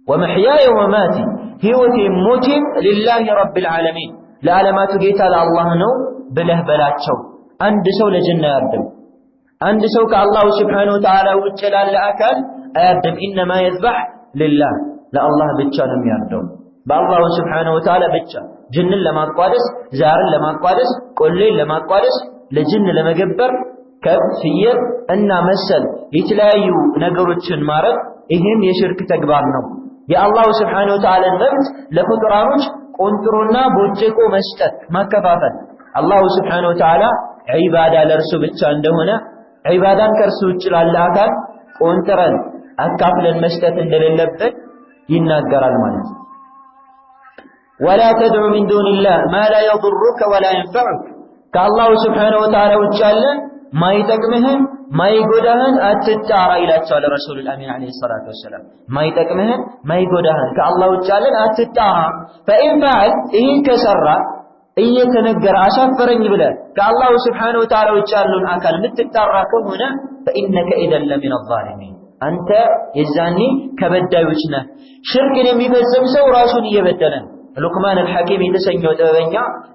ወመሕያየ ወመማቲ ሕይወቴ ሞቴም ሊላሂ ረቢል ዓለሚን ለዓለማቱ ጌታ ለአላህ ነው ብለህ በላቸው። አንድ ሰው ለጅን አያርድም። አንድ ሰው ከአላሁ ስብሓነሁ ወተዓላ ውጭ ላለ አካል አያርድም። ኢነማ የዝበሕ ሊላህ ለአላህ ብቻ ነው የሚያርደው፣ በአላሁ ስብሓነሁ ወተዓላ ብቻ። ጅንን ለማቋደስ፣ ዛርን ለማቋደስ፣ ቆሌን ለማቋደስ፣ ለጅን ለመገበር ከብት፣ ፍየል እና መሰል የተለያዩ ነገሮችን ማረድ ይህም የሽርክ ተግባር ነው። የአላሁ ስብሓነሁ ወተዓላን መብት ለፍጡራኖች ቆንጥሮና ቦጭቆ መስጠት ማከፋፈል፣ አላሁ ስብሓነሁ ወተዓላ ዒባዳ ለእርሱ ብቻ እንደሆነ ዒባዳን ከእርሱ ውጭ ላለ አካል ቆንጥረን አካፍለን መስጠት እንደሌለብን ይናገራል ማለት ነው። ወላ ተድዑ ሚን ዱኒላህ ማ ላ የضሩከ ወላ የንፈዑክ፣ ከአላሁ ስብሓነሁ ወተዓላ ውጭ ያለ ማይጠቅምህን ማይጎዳህን አትጣራ ይላቸዋል ረሱሉል አሚን ዓለይሂ ሰላቱ ወሰላም። ማይጠቅምህን ማይጎዳህን ከአላህ ውጭ ያለን አትጣራ። ፈኢን ፈዐል ይህን ከሰራ እየተነገረ አሻፈረኝ ብለህ ከአላሁ ስብሓነሁ ወተዓላ ውጭ ያለውን አካል የምትጣራ ከሆነ ፈኢነከ ኢዘን ለሚነ ዛሊሚን፣ አንተ የዛኔ ከበዳዮች ነህ። ሽርክን የሚፈጽም ሰው ራሱን እየበደለ ነው። ሉቅማን አልሐኪም የተሰኘው ጥበበኛ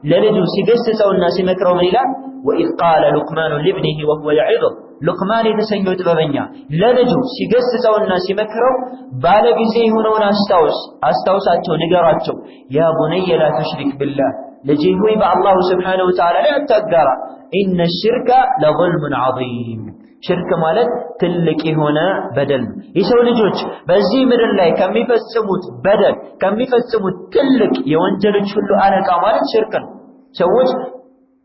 ለልጁ ሲገስጸውና ሲመክረው ምን ይላል? ወኢዝ ቃለ ሉቅማኑ ሊብኒሂ ወሁወ የዒዙሁ፣ ሉቅማን የተሰኘው ጥበበኛ ለልጁ ሲገስጸውና ሲመክረው ባለጊዜ የሆነውን አስታውሳቸው፣ ንገራቸው። ያ ቡነየ ላ ቱሽሪክ ቢላህ፣ ልጄ ሆይ በአላሁ ስብሓነሁ ወተዓላ ላይ አታጋራ። ኢነ ሽርከ ለዙልሙን ዐዚም፣ ሽርክ ማለት ትልቅ የሆነ በደል ነው። የሰው ልጆች በዚህ ምድር ላይ ከሚፈጽሙት በደል ከሚፈጽሙት ትልቅ የወንጀሎች ሁሉ አለቃ ማለት ሽርክ ነው። ሰዎች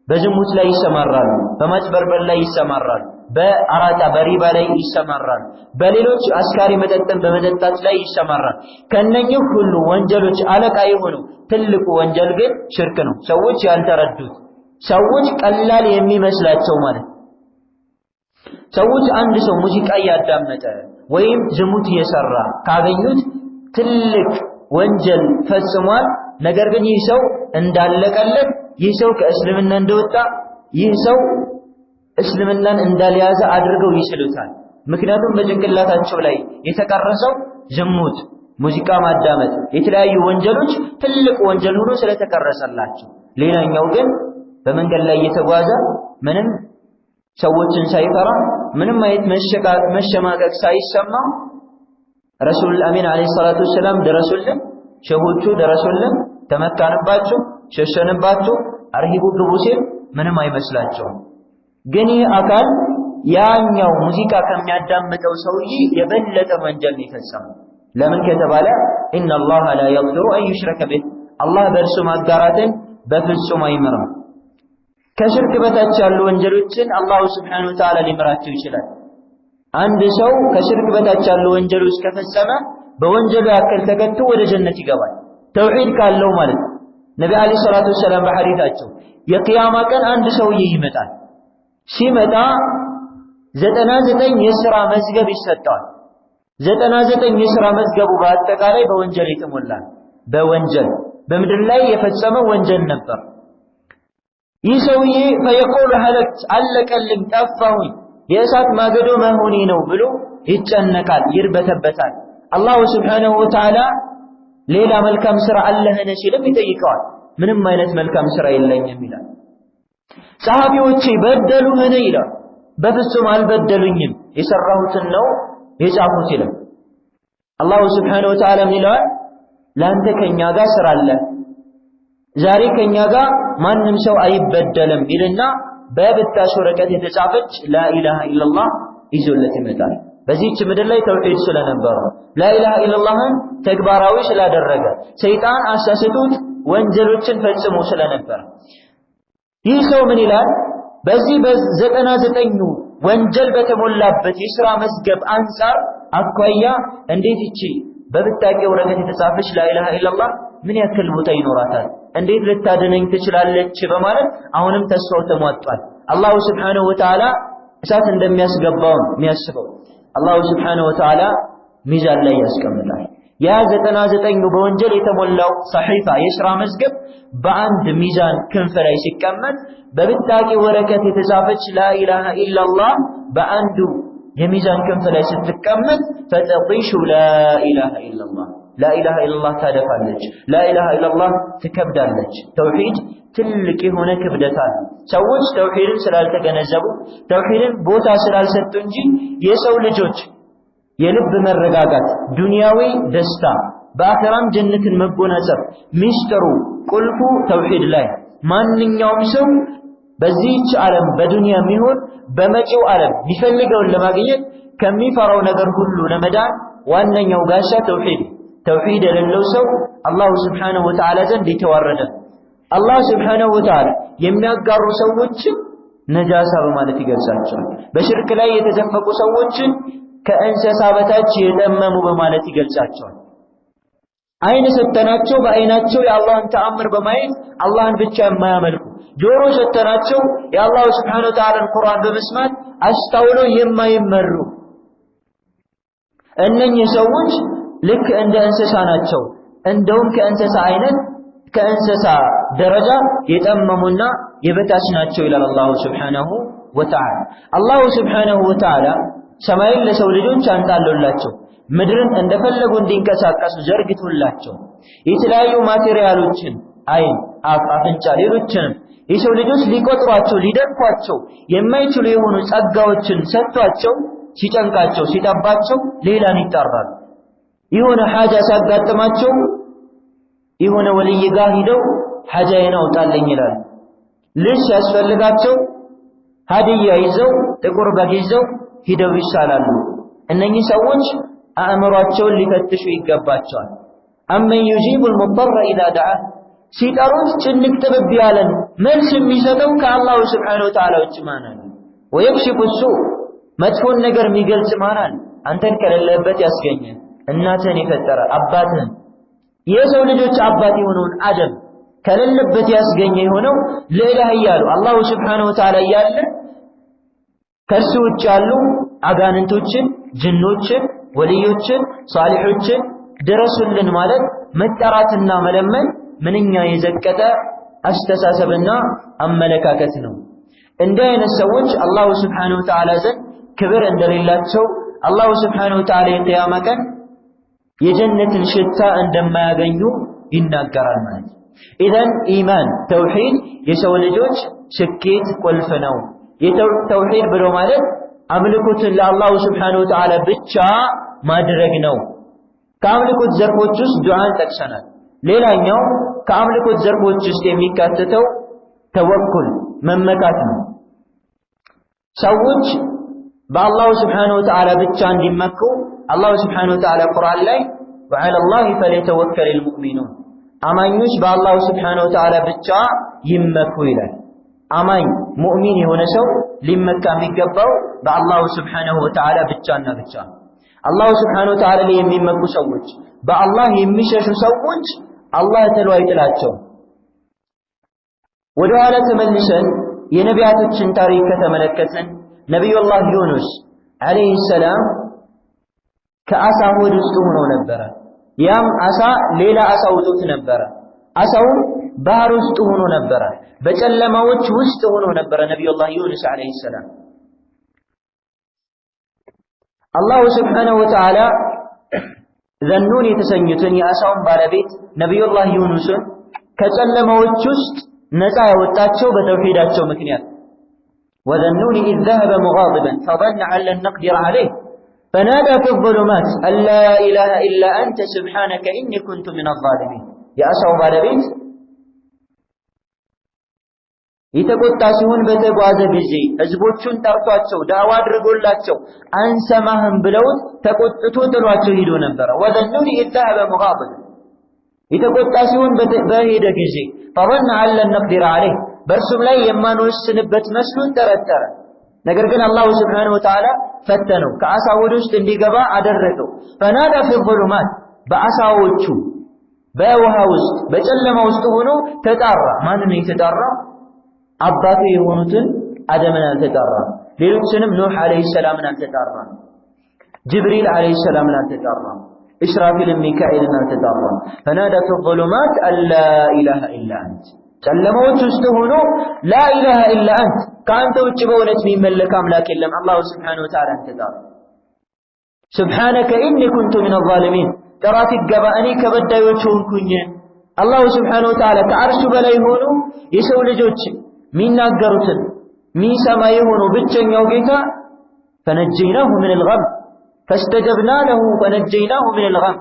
በዝሙት ላይ ይሰማራሉ፣ በማጭበርበር ላይ ይሰማራሉ፣ በአራጣ በሪባ ላይ ይሰማራሉ፣ በሌሎች አስካሪ መጠጥን በመጠጣት ላይ ይሰማራሉ። ከነኚህ ሁሉ ወንጀሎች አለቃ የሆነው ትልቁ ወንጀል ግን ሽርክ ነው። ሰዎች ያልተረዱት፣ ሰዎች ቀላል የሚመስላቸው ማለት ነው። ሰዎች አንድ ሰው ሙዚቃ እያዳመጠ ወይም ዝሙት እየሰራ ካገኙት ትልቅ ወንጀል ፈጽሟል። ነገር ግን ይህ ሰው እንዳለቀለት፣ ይህ ሰው ከእስልምና እንደወጣ፣ ይህ ሰው እስልምናን እንዳልያዘ አድርገው ይስሉታል። ምክንያቱም በጭንቅላታቸው ላይ የተቀረጸው ዝሙት፣ ሙዚቃ ማዳመጥ፣ የተለያዩ ወንጀሎች ትልቅ ወንጀል ሆኖ ስለተቀረጸላቸው። ሌላኛው ግን በመንገድ ላይ እየተጓዘ ምንም ሰዎችን ሳይፈራ ምንም አይነት መሸማቀቅ ሳይሰማ ረሱሉል አሚን ዓለይሂ ሰላቱ ወሰላም ድረሱልን፣ ሸሆቹ ድረሱልን፣ ተመካንባችሁ፣ ሸሸንባችሁ፣ አርሂቡ ግቡ ሲል ምንም አይመስላቸውም። ግን ይህ አካል ያኛው ሙዚቃ ከሚያዳምጠው ሰውዬ የበለጠ ወንጀል ነው የፈጸመው። ለምን ከተባለ ኢነላሃ ላ የግፊሩ አን ዩሽረከ ቢህ፣ አላህ በእርሱ ማጋራትን በፍጹም አይምርም። ከሽርክ በታች ያሉ ወንጀሎችን አላሁ ስብሓነሁ ወተዓላ ሊምራቸው ይችላል። አንድ ሰው ከሽርክ በታች ያሉ ወንጀሎች ከፈጸመ በወንጀሉ ያክል ተቀጥቶ ወደ ጀነት ይገባል፣ ተውሂድ ካለው ማለት ነው። ነቢ ዓለይሂ ሰላቱ ወሰላም በሐዲታቸው የቂያማ ቀን አንድ ሰውዬ ይመጣል። ሲመጣ 99 የሥራ መዝገብ ይሰጠዋል። 99 የሥራ መዝገቡ በአጠቃላይ በወንጀል የተሞላ በወንጀል በምድር ላይ የፈጸመው ወንጀል ነበር። ይህ ሰውዬ ፈየቁሉ ሀለክት፣ አለቀልኝ፣ ጠፋሁኝ፣ የእሳት ማገዶ መሆኔ ነው ብሎ ይጨነቃል፣ ይርበተበታል። አላሁ ስብሓነሁ ወተዓላ ሌላ መልካም ሥራ አለህን ሲልም ይጠይቀዋል። ምንም አይነት መልካም ሥራ የለኝም ይላል። ሰሃቢዎቼ በደሉህን ይላል። በፍጹም አልበደሉኝም፣ የሰራሁትን ነው የጻፉት ይላል። አላሁ ስብሓነሁ ወተዓላ ምን ይለዋል? ለአንተ ከኛ ጋር ሥራ አለ፣ ዛሬ ከኛ ጋር ማንም ሰው አይበደልም ይልና በብታሽ ወረቀት የተጻፈች ላኢላሃ ኢለላህ ይዞለት ይመጣል። በዚህች ምድር ላይ ተውሂድ ስለነበረ ላኢላሃ ኢለላህን ተግባራዊ ስላደረገ ሰይጣን አሳስቶት ወንጀሎችን ፈጽሞ ስለነበረ ይህ ሰው ምን ይላል? በዚህ በ99 ወንጀል በተሞላበት የሥራ መዝገብ አንጻር አኳያ እንዴት ይቺ በብታቂ ወረቀት የተጻፈች ላኢላሃ ኢለላህ ምን ያክል ቦታ ይኖራታል? እንዴት ልታድነኝ ትችላለች በማለት አሁንም ተስፋው ተሟጧል። አላሁ ስብሓነሁ ወተዓላ እሳት እንደሚያስገባው የሚያስበው አላሁ ስብሓነሁ ወተዓላ ሚዛን ላይ ያስቀምጣል። ያ 99 በወንጀል የተሞላው ሰሒፋ የሥራ መዝገብ በአንድ ሚዛን ክንፍ ላይ ሲቀመጥ በብጣቂ ወረቀት የተጻፈች ላኢላሃ ኢላላህ በአንዱ የሚዛን ክንፍ ላይ ስትቀመጥ ፈተቂሹ ላኢላሃ ኢላላህ ላኢላሃ ኢላላህ ታደፋለች፣ ላኢላሃ ኢላላህ ትከብዳለች። ተውሂድ ትልቅ የሆነ ክብደት አለ። ሰዎች ተውሂድን ስላልተገነዘቡ ተውሂድን ቦታ ስላልሰጡ እንጂ የሰው ልጆች የልብ መረጋጋት፣ ዱንያዊ ደስታ፣ በአኺራም ጀነትን መጎናጸፍ ሚስጥሩ ቁልፉ ተውሂድ ላይ ማንኛውም ሰው በዚህች ዓለም በዱንያም ይሁን በመጪው ዓለም ቢፈልገውን ለማግኘት ከሚፈራው ነገር ሁሉ ለመዳን ዋነኛው ጋሻ ተውሂድ። ተውሂድ የሌለው ሰው አላሁ ስብሓነሁ ወተዓላ ዘንድ የተዋረደ። አላህ ስብሓነሁ ወተዓላ የሚያጋሩ ሰዎችን ነጃሳ በማለት ይገልጻቸዋል። በሽርክ ላይ የተዘፈቁ ሰዎችን ከእንስሳ በታች የጠመሙ በማለት ይገልጻቸዋል። አይን ሰተናቸው በአይናቸው የአላህን ተአምር በማየት አላህን ብቻ የማያመልኩ፣ ጆሮ ሰተናቸው የአላሁ ስብሓነሁ ወተዓላን ቁርአን በመስማት አስተውለው የማይመሩ እነኚህ ሰዎች ልክ እንደ እንስሳ ናቸው። እንደውም ከእንስሳ ደረጃ የጠመሙና የበታች ናቸው ይላል አላሁ ስብሓነሁ ወተዓላ። አላሁ ስብሓነሁ ወተዓላ ሰማይን ለሰው ልጆች አንጣለላቸው፣ ምድርን እንደፈለጉ እንዲንቀሳቀሱ ዘርግቶላቸው የተለያዩ ማቴሪያሎችን አይን፣ አፍ፣ አፍንጫ ሌሎችንም የሰው ልጆች ሊቆጥሯቸው ሊደርኳቸው የማይችሉ የሆኑ ጸጋዎችን ሰጥቷቸው ሲጨንቃቸው ሲጠባቸው ሌላን ይጣራሉ። የሆነ ሐጃ ሲያጋጥማቸው የሆነ ወልይ ጋር ሂደው ሐጃዬን አውጣልኝ ይላሉ። ልጅ ሲያስፈልጋቸው ሀዲያ ይዘው ጥቁር በግ ይዘው ሂደው ይሳላሉ። እነኚህ ሰዎች አእምሯቸውን ሊፈትሹ ይገባቸዋል። አመን ዩጂቡል ሙጠረ ኢዛ ደዓ ሲጠሩት ጭንቅ ጥብብ ያለን መልስ የሚሰጠው ከአላሁ ስብሓነሁ ወተዓላ ውጭ ማን አለ? ወየክሽፉ ሱእ መጥፎን ነገር የሚገልጽ ማን አለ? አንተን ከሌለበት ያስገኘ እናትህን የፈጠረ አባትህን የሰው ልጆች አባት የሆነውን አደም ከሌለበት ያስገኘ የሆነው ልዕለ ኃያሉ አላሁ ስብሓነሁ ወተዓላ እያለ ከእርሱ ውጭ ያሉ አጋንንቶችን፣ ጅኖችን፣ ወልዮችን፣ ሷሊሖችን ድረሱልን ማለት መጠራትና መለመን ምንኛ የዘቀጠ አስተሳሰብና አመለካከት ነው። እንዲህ አይነት ሰዎች አላሁ ስብሓነሁ ወተዓላ ዘንድ ክብር እንደሌላቸው አላሁ ስብሓነሁ ወተዓላ የቂያማ ቀን የጀነትን ሽታ እንደማያገኙ ይናገራል ማለት። ኢዘን ኢማን ተውሂድ የሰው ልጆች ስኬት ቁልፍ ነው። ተውሂድ ብሎ ማለት አምልኮትን ለአላሁ ስብሓነሁ ወተዓላ ብቻ ማድረግ ነው። ከአምልኮት ዘርፎች ውስጥ ዱዓን ጠቅሰናል። ሌላኛው ከአምልኮት ዘርፎች ውስጥ የሚካተተው ተወኩል መመካት ነው። ሰዎች በአላሁ ስብሓነሁ ወተዓላ ብቻ እንዲመኩ አላሁ ስብሓነሁ ወተዓላ ቁርአን ላይ ወዐለላሂ ፈሊየተወከሊል ሙእሚኑን አማኞች በአላሁ ስብሓነሁ ወተዓላ ብቻ ይመኩ ይላል። አማኝ ሙእሚን የሆነ ሰው ሊመካ የሚገባው በአላሁ ስብሓነሁ ወተዓላ ብቻና ብቻ። አላሁ ስብሓነሁ ወተዓላ ላይ የሚመኩ ሰዎች፣ በአላህ የሚሸሹ ሰዎች አላህ ተሎ አይጥላቸውም። ወደ ኋላ ተመልሰን የነቢያቶችን ታሪክ ከተመለከትን ነቢዩላህ ዩኑስ ዓለይሂ ሰላም ከአሳ ሆድ ውስጥ ሆኖ ነበረ። ያም አሳ ሌላ አሳ ውጦት ነበረ። አሳው ባህር ውስጥ ሆኖ ነበረ። በጨለማዎች ውስጥ ሆኖ ነበረ ነቢዩላህ ዩኑስ ዓለይሂ ሰላም። አላሁ ስብሓነሁ ወተዓላ ዘኑን የተሰኙትን የአሳውን ባለቤት ነቢዩላህ ዩኑስን ከጨለማዎች ውስጥ ነፃ ያወጣቸው በተውሂዳቸው ምክንያት ወዘኑኒ ኢዝ ዘሀበ ሙጋዲበን ፈظن أن لن نقدر عليه فنادى في الظلمات أن لا إله إلا أنت سبحانك إني كنت من الظالمين የአሳው ባለቤት የተቆጣ ሲሆን በተጓዘ ጊዜ ህዝቦቹን ጠርቷቸው ዳዋ አድርጎላቸው አንሰማህም ብለው ተቆጥቶ ጥሏቸው ሄዶ ነበር። ወዘኑኒ ኢዝ ዘሀበ ሙጋዲበን የተቆጣ ሲሆን በሄደ ጊዜ ፈظن أن لن نقدر عليه በእርሱም ላይ የማንወስንበት መስሎን ጠረጠረ። ነገር ግን አላሁ ስብሓነሁ ወተዓላ ፈተነው፣ ከአሳ ሆድ ውስጥ እንዲገባ አደረገው። ፈናዳ ፊ ዙሉማት በአሳዎቹ በውሃ ውስጥ በጨለማ ውስጥ ሆኖ ተጣራ። ማንን ነው የተጣራው? አባቱ የሆኑትን አደምን አልተጣራም። ሌሎችንም ኑህ አለይሂ ሰላምን አልተጣራም። ጅብሪል አለይሂ ሰላምን አልተጣራም። ኢስራፊልን ሚካኤልን አልተጣራም። فنادى في الظلمات ألا إله إلا أنت ጨለማዎች ውስጥ ሆኖ لا إله إلا أنت ከአንተ ውጭ በእውነት የሚመለክ አምላክ የለም አላሁ ሱብሓነሁ ወተዓላ ተጣራ። سبحانك إني كنت من الظالمين ጥራት ይገባ እኔ ከበዳዮች ሆንኩኝ። አላሁ ሱብሓነሁ ወተዓላ ከአርሹ በላይ ሆኖ የሰው ልጆች ሚናገሩትን ሚሰማ የሆነው ብቸኛው ጌታ فنجيناه من الغم فاستجبنا له ونجيناه من الغم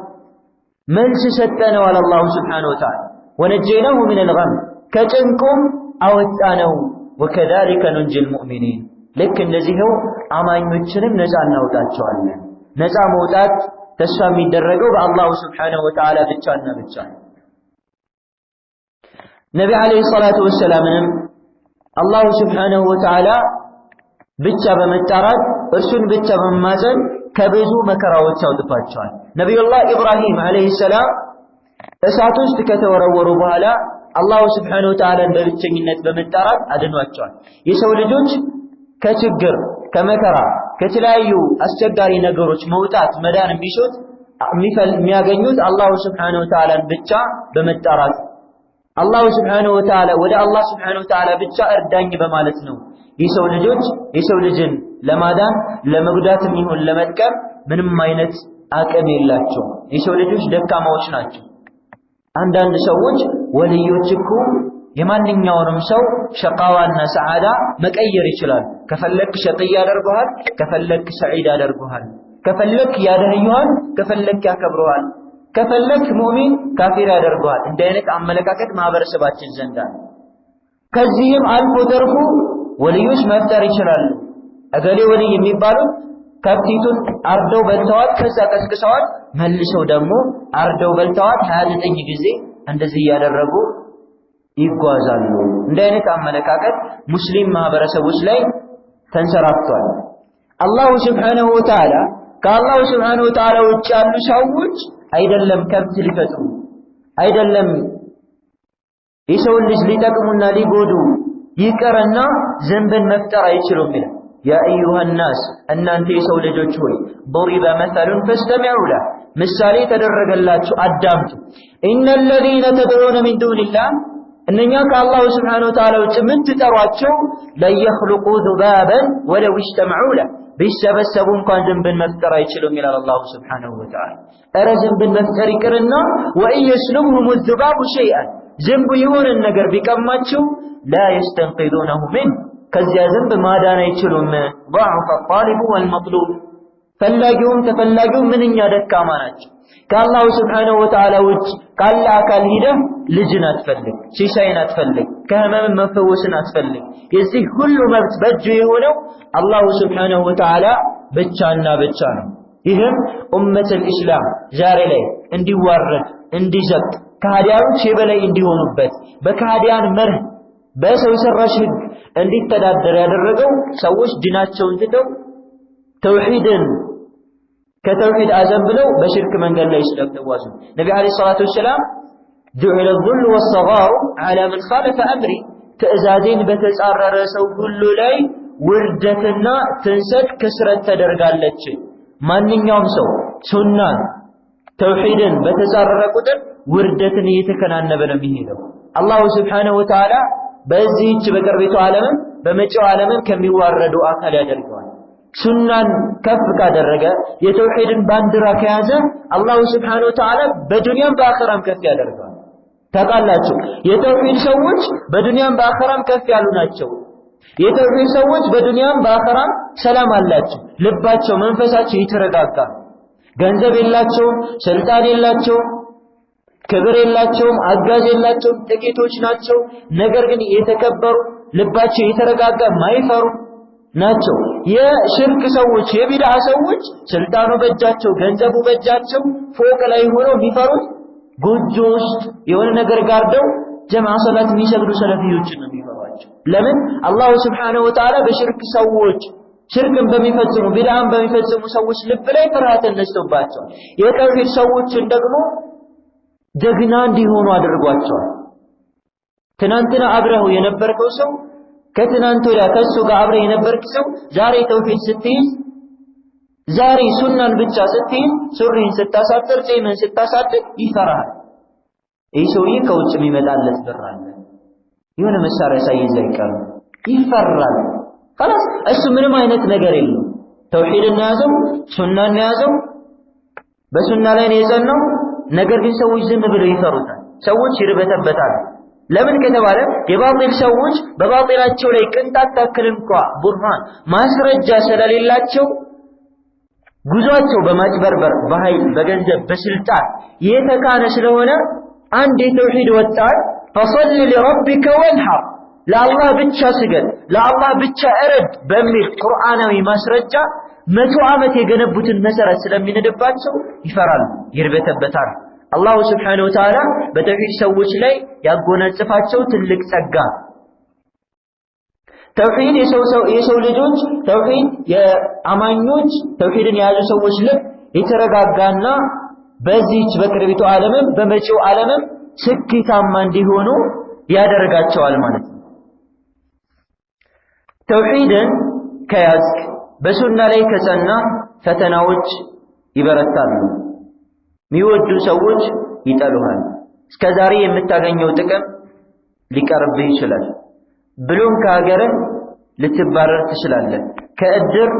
መልስ ሰጠነው አለ አላሁ ሱብሓነሁ ወተዓላ ونجيناه من الغم ከጭንቁም አወጣነው وكذلك ننجي المؤمنين ልክ እንደዚህው አማኞችንም ነፃ እናውጣቸዋለን። ነፃ መውጣት ተስፋ የሚደረገው በአላሁ ሱብሓነሁ ወተዓላ ብቻና ብቻ ነው። ነቢ አለይሂ ሰላቱ ወሰላምንም አላሁ ሱብሓነሁ ወተዓላ ብቻ በመጣራት እርሱን ብቻ በመማፀን ከብዙ መከራዎች አውጥቷቸዋል። ነቢዩላህ ኢብራሂም አለይሂ ሰላም እሳት ውስጥ ከተወረወሩ በኋላ አላሁ ሱብሓነሁ ወተዓላን በብቸኝነት በመጣራት አድኗቸዋል። የሰው ልጆች ከችግር ከመከራ ከተለያዩ አስቸጋሪ ነገሮች መውጣት መዳን የሚያገኙት አላሁ ሱብሓነሁ ወተዓላን ብቻ በመጣራት አላሁ ሱብሓነሁ ወተዓላ ወደ አላህ ሱብሓነሁ ወተዓላ ብቻ እርዳኝ በማለት ነው። የሰው ልጆች የሰው ልጅን ለማዳን ለመጉዳትም ይሁን ለመጥቀም ምንም አይነት አቅም የላቸውም። የሰው ልጆች ደካማዎች ናቸው። አንዳንድ ሰዎች ወልዮች እኮ የማንኛውንም ሰው ሸቃዋና ሰዓዳ መቀየር ይችላል። ከፈለክ ሸቂይ ያደርጉሃል፣ ከፈለክ ሰዒድ ያደርጉሃል፣ ከፈለክ ያደህዩሃል፣ ከፈለክ ያከብሩሃል፣ ከፈለክ ሙእሚን ካፊር ያደርጉሃል። እንዲህ አይነት አመለካከት ማህበረሰባችን ዘንድ አለ። ከዚህም አልፎ ተርፎ ወልዮች መፍጠር ይችላሉ። እገሌ ወልይ የሚባሉት ከብቲቱን አርደው በልተዋት ከዛ ቀስቅሰዋት መልሰው ደግሞ አርደው በልተዋት 29 ጊዜ እንደዚህ ያደረጉ ይጓዛሉ። እንዲህ አይነት አመለካከት ሙስሊም ማህበረሰቦች ላይ ተንሰራፍቷል። አላሁ ሱብሓነሁ ወተዓላ ከአላሁ ሱብሓነሁ ወተዓላ ውጭ ያሉ ሰዎች አይደለም ከብት ሊፈጥሩ አይደለም የሰው ልጅ ሊጠቅሙና ሊጎዱ ይቀርና ዝንብን መፍጠር አይችሉም ይላል። ያ አዩሃ الناس እናንተ የሰው ልጆች ሆይ ضرب مثل فاستمعوا له ምሳሌ ተደረገላችሁ አዳምጡ። إن الذين تدعون من دون الله እነኛ ከአላሁ ሱብሓነሁ ወተዓላ ውጭ የምትጠሯቸው ለየኽሉቁ ذبابا ولو اجتمعوا له ቢሰበሰቡ እንኳን ዝንብን መፍጠር አይችሉም ይላል አላሁ ሱብሓነሁ ወተዓላ። ኧረ ዝንብን መፍጠር ይቅርና وإن يسلبهم الذباب شيئا ዝንቡ የሆነን ነገር ቢቀማቸው لا يستنقذونه منه ከዚያ ዝንብ ማዳን አይችሉም። ضعف الطالب والمطلوب ፈላጊውም ተፈላጊውም ምንኛ ደካማ ናቸው። ከአላሁ ሱብሓነሁ ወተዓላ ውጭ ካለ አካል ሂደህ ልጅን አትፈልግ፣ ሲሳይን አትፈልግ፣ ከህመም መፈወስን አትፈልግ። የዚህ ሁሉ መብት በእጁ የሆነው አላሁ ሱብሓነሁ ወተዓላ ብቻና ብቻ ነው። ይህም ኡመተል ኢስላም ዛሬ ላይ እንዲዋረድ እንዲዘቅ ከሃዲያኖች የበላይ እንዲሆኑበት በከሃዲያን መርህ በሰው ሰራሽ ህግ እንዲተዳደር ያደረገው ሰዎች ዲናቸውን ትተው ተውሂድን ከተውሂድ አዘንብለው በሽርክ መንገድ ላይ ስለተጓዙ ነብዩ አለይሂ ሰላቱ ወሰላም ጁዒለ الظل والصغار على من خالف امري ትዕዛዜን በተጻረረ ሰው ሁሉ ላይ ውርደትና ትንሰት ክስረት ተደርጋለች። ማንኛውም ሰው ሱናን ተውሂድን በተጻረረ ቁጥር ውርደትን እየተከናነበ ነው የሚሄደው። አላሁ ሱብሓነሁ ወተዓላ በዚህች በቅርቢቱ ዓለምን በመጪው ዓለምን ከሚዋረዱ አካል ያደርገዋል። ሱናን ከፍ ካደረገ የተውሂድን ባንዲራ ከያዘ አላሁ ሱብሓነሁ ወተዓላ በዱንያም በአኺራም ከፍ ያደርገዋል። ታውቃላችሁ የተውሂድ ሰዎች በዱንያም በአኺራም ከፍ ያሉ ናቸው። የተውሂድ ሰዎች በዱንያም በአኺራም ሰላም አላቸው። ልባቸው መንፈሳቸው ይተረጋጋ። ገንዘብ የላቸውም፣ ስልጣን የላቸውም፣ ክብር የላቸውም፣ አጋዥ የላቸውም፣ ጥቂቶች ናቸው። ነገር ግን የተከበሩ ልባቸው የተረጋጋ ማይፈሩ ናቸው። የሽርክ ሰዎች የቢድዓ ሰዎች ስልጣኑ በእጃቸው ገንዘቡ በእጃቸው ፎቅ ላይ ሆነው የሚፈሩት ጎጆ ውስጥ የሆነ ነገር ጋርደው ጀማዓ ሰላት የሚሰግዱ ሰለፊዮችን ነው የሚፈሯቸው። ለምን? አላሁ ሱብሓነሁ ወተዓላ በሽርክ ሰዎች ሽርክን በሚፈጽሙ ቢድዓን በሚፈጽሙ ሰዎች ልብ ላይ ፍርሃትን ነስቶባቸዋል። የተውሂድ ሰዎችን ደግሞ ጀግና እንዲሆኑ አድርጓቸዋል። ትናንትና አብረው የነበርከው ሰው ከትናንት ወዲያ ከሱ ጋር አብረህ የነበርክ ሰው ዛሬ ተውሂድ ስትይዝ፣ ዛሬ ሱናን ብቻ ስትይዝ፣ ሱሪን ስታሳጥር፣ ጺምን ስታሳድግ ይፈራል። ይህ ሰውዬ ከውጭ የሚመጣለት ብር አለ፣ የሆነ መሳሪያ ሳይይዝ አይቀርም፣ ይፈራል። خلاص እሱ ምንም አይነት ነገር የለው። ተውሂድን ያዘው፣ ሱናን ያዘው፣ በሱና ላይ ነው የጸናው። ነገር ግን ሰዎች ዝም ብለው ይፈሩታል፣ ሰዎች ይርበተበታል። ለምን ከተባለ የባጢል ሰዎች በባጢላቸው ላይ ቅንጣት ታክል እንኳ ቡርሃን ማስረጃ ስለሌላቸው ጉዟቸው በማጭበርበር በኃይል በገንዘብ በስልጣን የተካነ ስለሆነ አንድ የተውሂድ ወጣት ፈሰል ለረቢከ ወንሐር ለአላህ ብቻ ስገድ ለአላህ ብቻ እረድ በሚል ቁርአናዊ ማስረጃ 100 ዓመት የገነቡትን መሰረት ስለሚነድባቸው ይፈራሉ፣ ይርበተበታል። አላሁ ስብሓነሁ ወተዓላ በተውሂድ ሰዎች ላይ ያጎናጽፋቸው ትልቅ ጸጋ። ተውሂድ የሰው ልጆች ተውሂድ የአማኞች ተውሂድን የያዙ ሰዎች ልብ የተረጋጋና በዚህች በቅርቢቱ ዓለምም በመጪው ዓለምም ስኬታማ እንዲሆኑ ያደርጋቸዋል ማለት ነው። ተውሂድን ከያዝክ በሱና ላይ ከጸና ፈተናዎች ይበረታሉ። የሚወዱ ሰዎች ይጠሉሃል። እስከዛሬ የምታገኘው ጥቅም ሊቀርብህ ይችላል። ብሎም ከሀገርህ ልትባረር ትችላለህ። ከእድር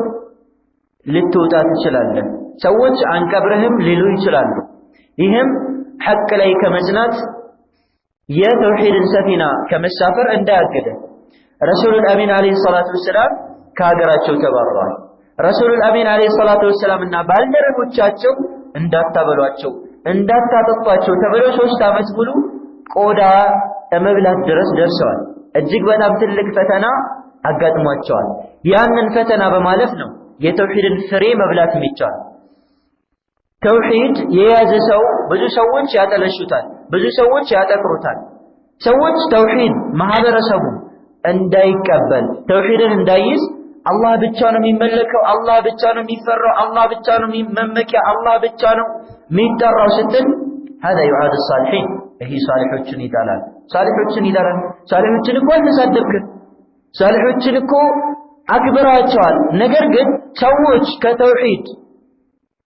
ልትወጣ ትችላለህ። ሰዎች አንቀብርህም ሊሉ ይችላሉ። ይህም ሐቅ ላይ ከመጽናት የተውሂድን ሰፊና ከመሳፈር እንዳያግድህ። ረሱሉል አሚን አለይሂ ሰላቱ ወሰላም ከሀገራቸው ተባረዋል። ረሱሉል አሚን አለይሂ ሰላቱ ወሰላም እና ባልደረቦቻቸው እንዳታበሏቸው እንዳታጠጧቸው ተብለው 3 ዓመት ሙሉ ቆዳ መብላት ድረስ ደርሰዋል። እጅግ በጣም ትልቅ ፈተና አጋጥሟቸዋል። ያንን ፈተና በማለፍ ነው የተውሂድን ፍሬ መብላት የሚቻል። ተውሂድ የያዘ ሰው ብዙ ሰዎች ያጠለሹታል፣ ብዙ ሰዎች ያጠቅሩታል። ሰዎች ተውሂድ ማህበረሰቡ እንዳይቀበል ተውሂድን እንዳይዝ አላህ ብቻ ነው የሚመለከው፣ አላህ ብቻ ነው የሚፈራው፣ አላህ ብቻ ነው መመኪያ፣ አላህ ብቻ ነው የሚጠራው ስትል هذا يعاد الصالحين ይሄ ሷሊሖችን ይጣላል። ሷሊሖችን ይጣላል። ሷሊሖችን እኮ አልተሳደብክም፣ ሷሊሖችን እኮ አክብራቸዋል። ነገር ግን ሰዎች ከተውሂድ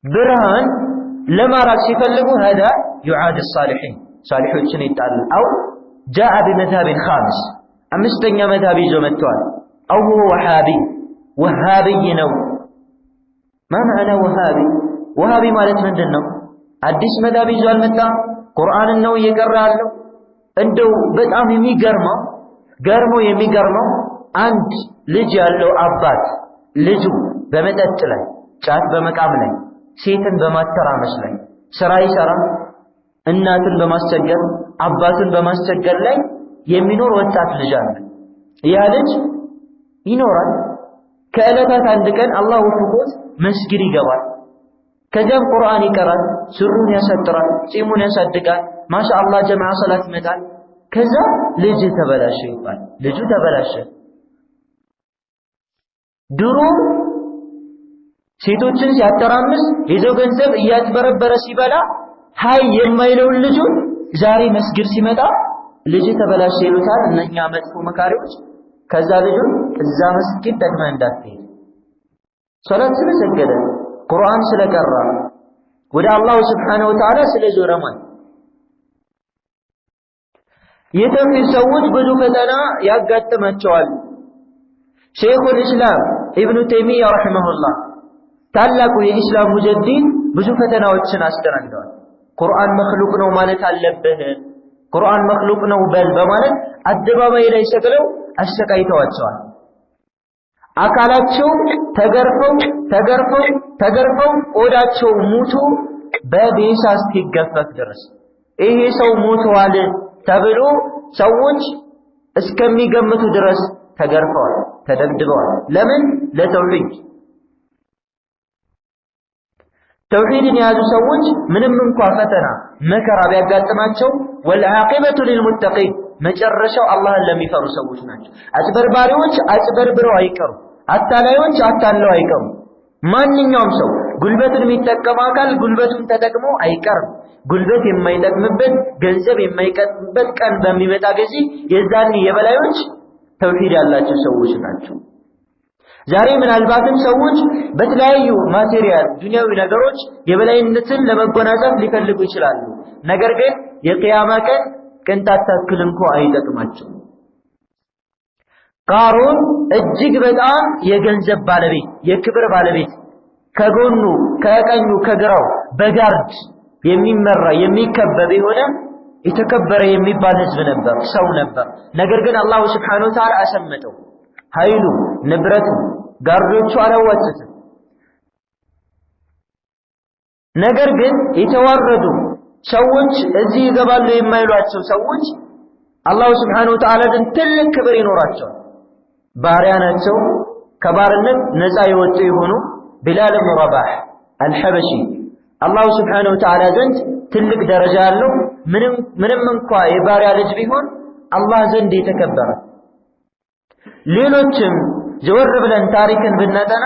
ብርሃን ለማራቅ ሲፈልጉ هذا يعاد الصالحين ሷሊሖችን ይጣላል። أو جاء بمذهب خامس አምስተኛ መذهب ይዞ መጥቷል። أو هو وهابي ወሃቢይ ነው። ما معنى وهابي? ወሃቢ ማለት ምንድነው? አዲስ መذهب ይዞ አልመጣ፣ ቁርአን ነው እየቀራ ያለው። እንደው በጣም የሚገርመው አንድ ልጅ ያለው አባት ልጁ በመጠጥ ላይ፣ ጫት በመቃም ላይ፣ ሴትን በማተራመስ ላይ ስራ ይሰራ፣ እናትን በማስቸገር አባትን በማስቸገር ላይ የሚኖር ወጣት ልጅ አለ። ያ ልጅ ይኖራል። ከዕለታት አንድ ቀን አላህ ወፍቆት መስጊድ ይገባል። ከዚያም ቁርአን ይቀራል፣ ሱሩን ያሳጥራል፣ ጺሙን ያሳድጋል፣ ማሻአላህ ጀማዓ ሰላት ይመጣል። ከዛ ልጅ ተበላሸ ይባል። ልጁ ተበላሸ። ድሮ ሴቶችን ሲያተራምስ የሰው ገንዘብ እያትበረበረ ሲበላ ሃይ የማይለውን ልጁን ዛሬ መስጊድ ሲመጣ ልጅ ተበላሸ ይሉታል እነኛ መጥፎ መካሪዎች። ከዛ ልጁን እዛ መስጊድ ደግመህ እንዳትሄድ፣ ሶላት ስለሰገደ ቁርአን ስለቀራ ወደ አላህ Subhanahu Wa Ta'ala ስለዞረ ማለት። የተውሂድ ሰዎች ብዙ ፈተና ያጋጥማቸዋል። ሸይኹል ኢስላም ኢብኑ ተይሚያ ረሂመሁላህ ታላቁ የኢስላም ሙጀዲድ ብዙ ፈተናዎችን አስተናግደዋል። ቁርአን መክሉቅ ነው ማለት አለብህ፣ ቁርአን መክሉቅ ነው በል በማለት አደባባይ ላይ ሰቅለው አሰቃይተዋቸዋል። አካላቸው ተገርፈው ቆዳቸው ሙቱ በቤሳ እስኪገፈፍ ድረስ ይሄ ሰው ሞቷል ተብሎ ሰዎች እስከሚገምቱ ድረስ ተገርፈዋል፣ ተደብድበዋል። ለምን? ለተውሂድ። ተውሂድን የያዙ ሰዎች ምንም እንኳን ፈተና መከራ ቢያጋጥማቸው ወልዓቂበቱ ሊልሙተቂን መጨረሻው አላህን ለሚፈሩ ሰዎች ናቸው። አጭበርባሪዎች አጭበርብረው አይቀሩ፣ አታላዮች አታለው አይቀሩ። ማንኛውም ሰው ጉልበቱን የሚጠቀም አካል ጉልበቱን ተጠቅሞ አይቀርም። ጉልበት የማይጠቅምበት ገንዘብ የማይቀጥምበት ቀን በሚመጣ ጊዜ የዛኔ የበላዮች ተውሂድ ያላቸው ሰዎች ናቸው። ዛሬ ምናልባትም ሰዎች በተለያዩ ማቴሪያል ዱንያዊ ነገሮች የበላይነትን ለመጎናጸፍ ሊፈልጉ ይችላሉ። ነገር ግን የቂያማ ቀን ቅንጣት ታክል እንኳን አይጠቅማቸውም። ቃሩን እጅግ በጣም የገንዘብ ባለቤት የክብር ባለቤት ከጎኑ ከቀኙ ከግራው በጋርድ የሚመራ የሚከበብ የሆነ የተከበረ የሚባል ህዝብ ነበር፣ ሰው ነበር። ነገር ግን አላሁ ሱብሓነሁ ወተዓላ አሰመጠው። ኃይሉ ንብረቱ ጋርዶቹ አላዋጡትም። ነገር ግን የተዋረዱ ሰዎች እዚህ ይገባሉ የማይሏቸው ሰዎች አላሁ ሱብሓነሁ ወተዓላ ግን ትልቅ ክብር ይኖራቸዋል። ባሪያ ናቸው። ከባርነት ነፃ የወጡ የሆኑ ቢላል ኢብኑ ረባህ አልሐበሺ አላሁ ሱብሓነሁ ወተዓላ ዘንድ ትልቅ ደረጃ ያለው ምንም እንኳን የባሪያ ልጅ ቢሆን አላህ ዘንድ የተከበረ። ሌሎችም ዘወር ብለን ታሪክን ብናጠና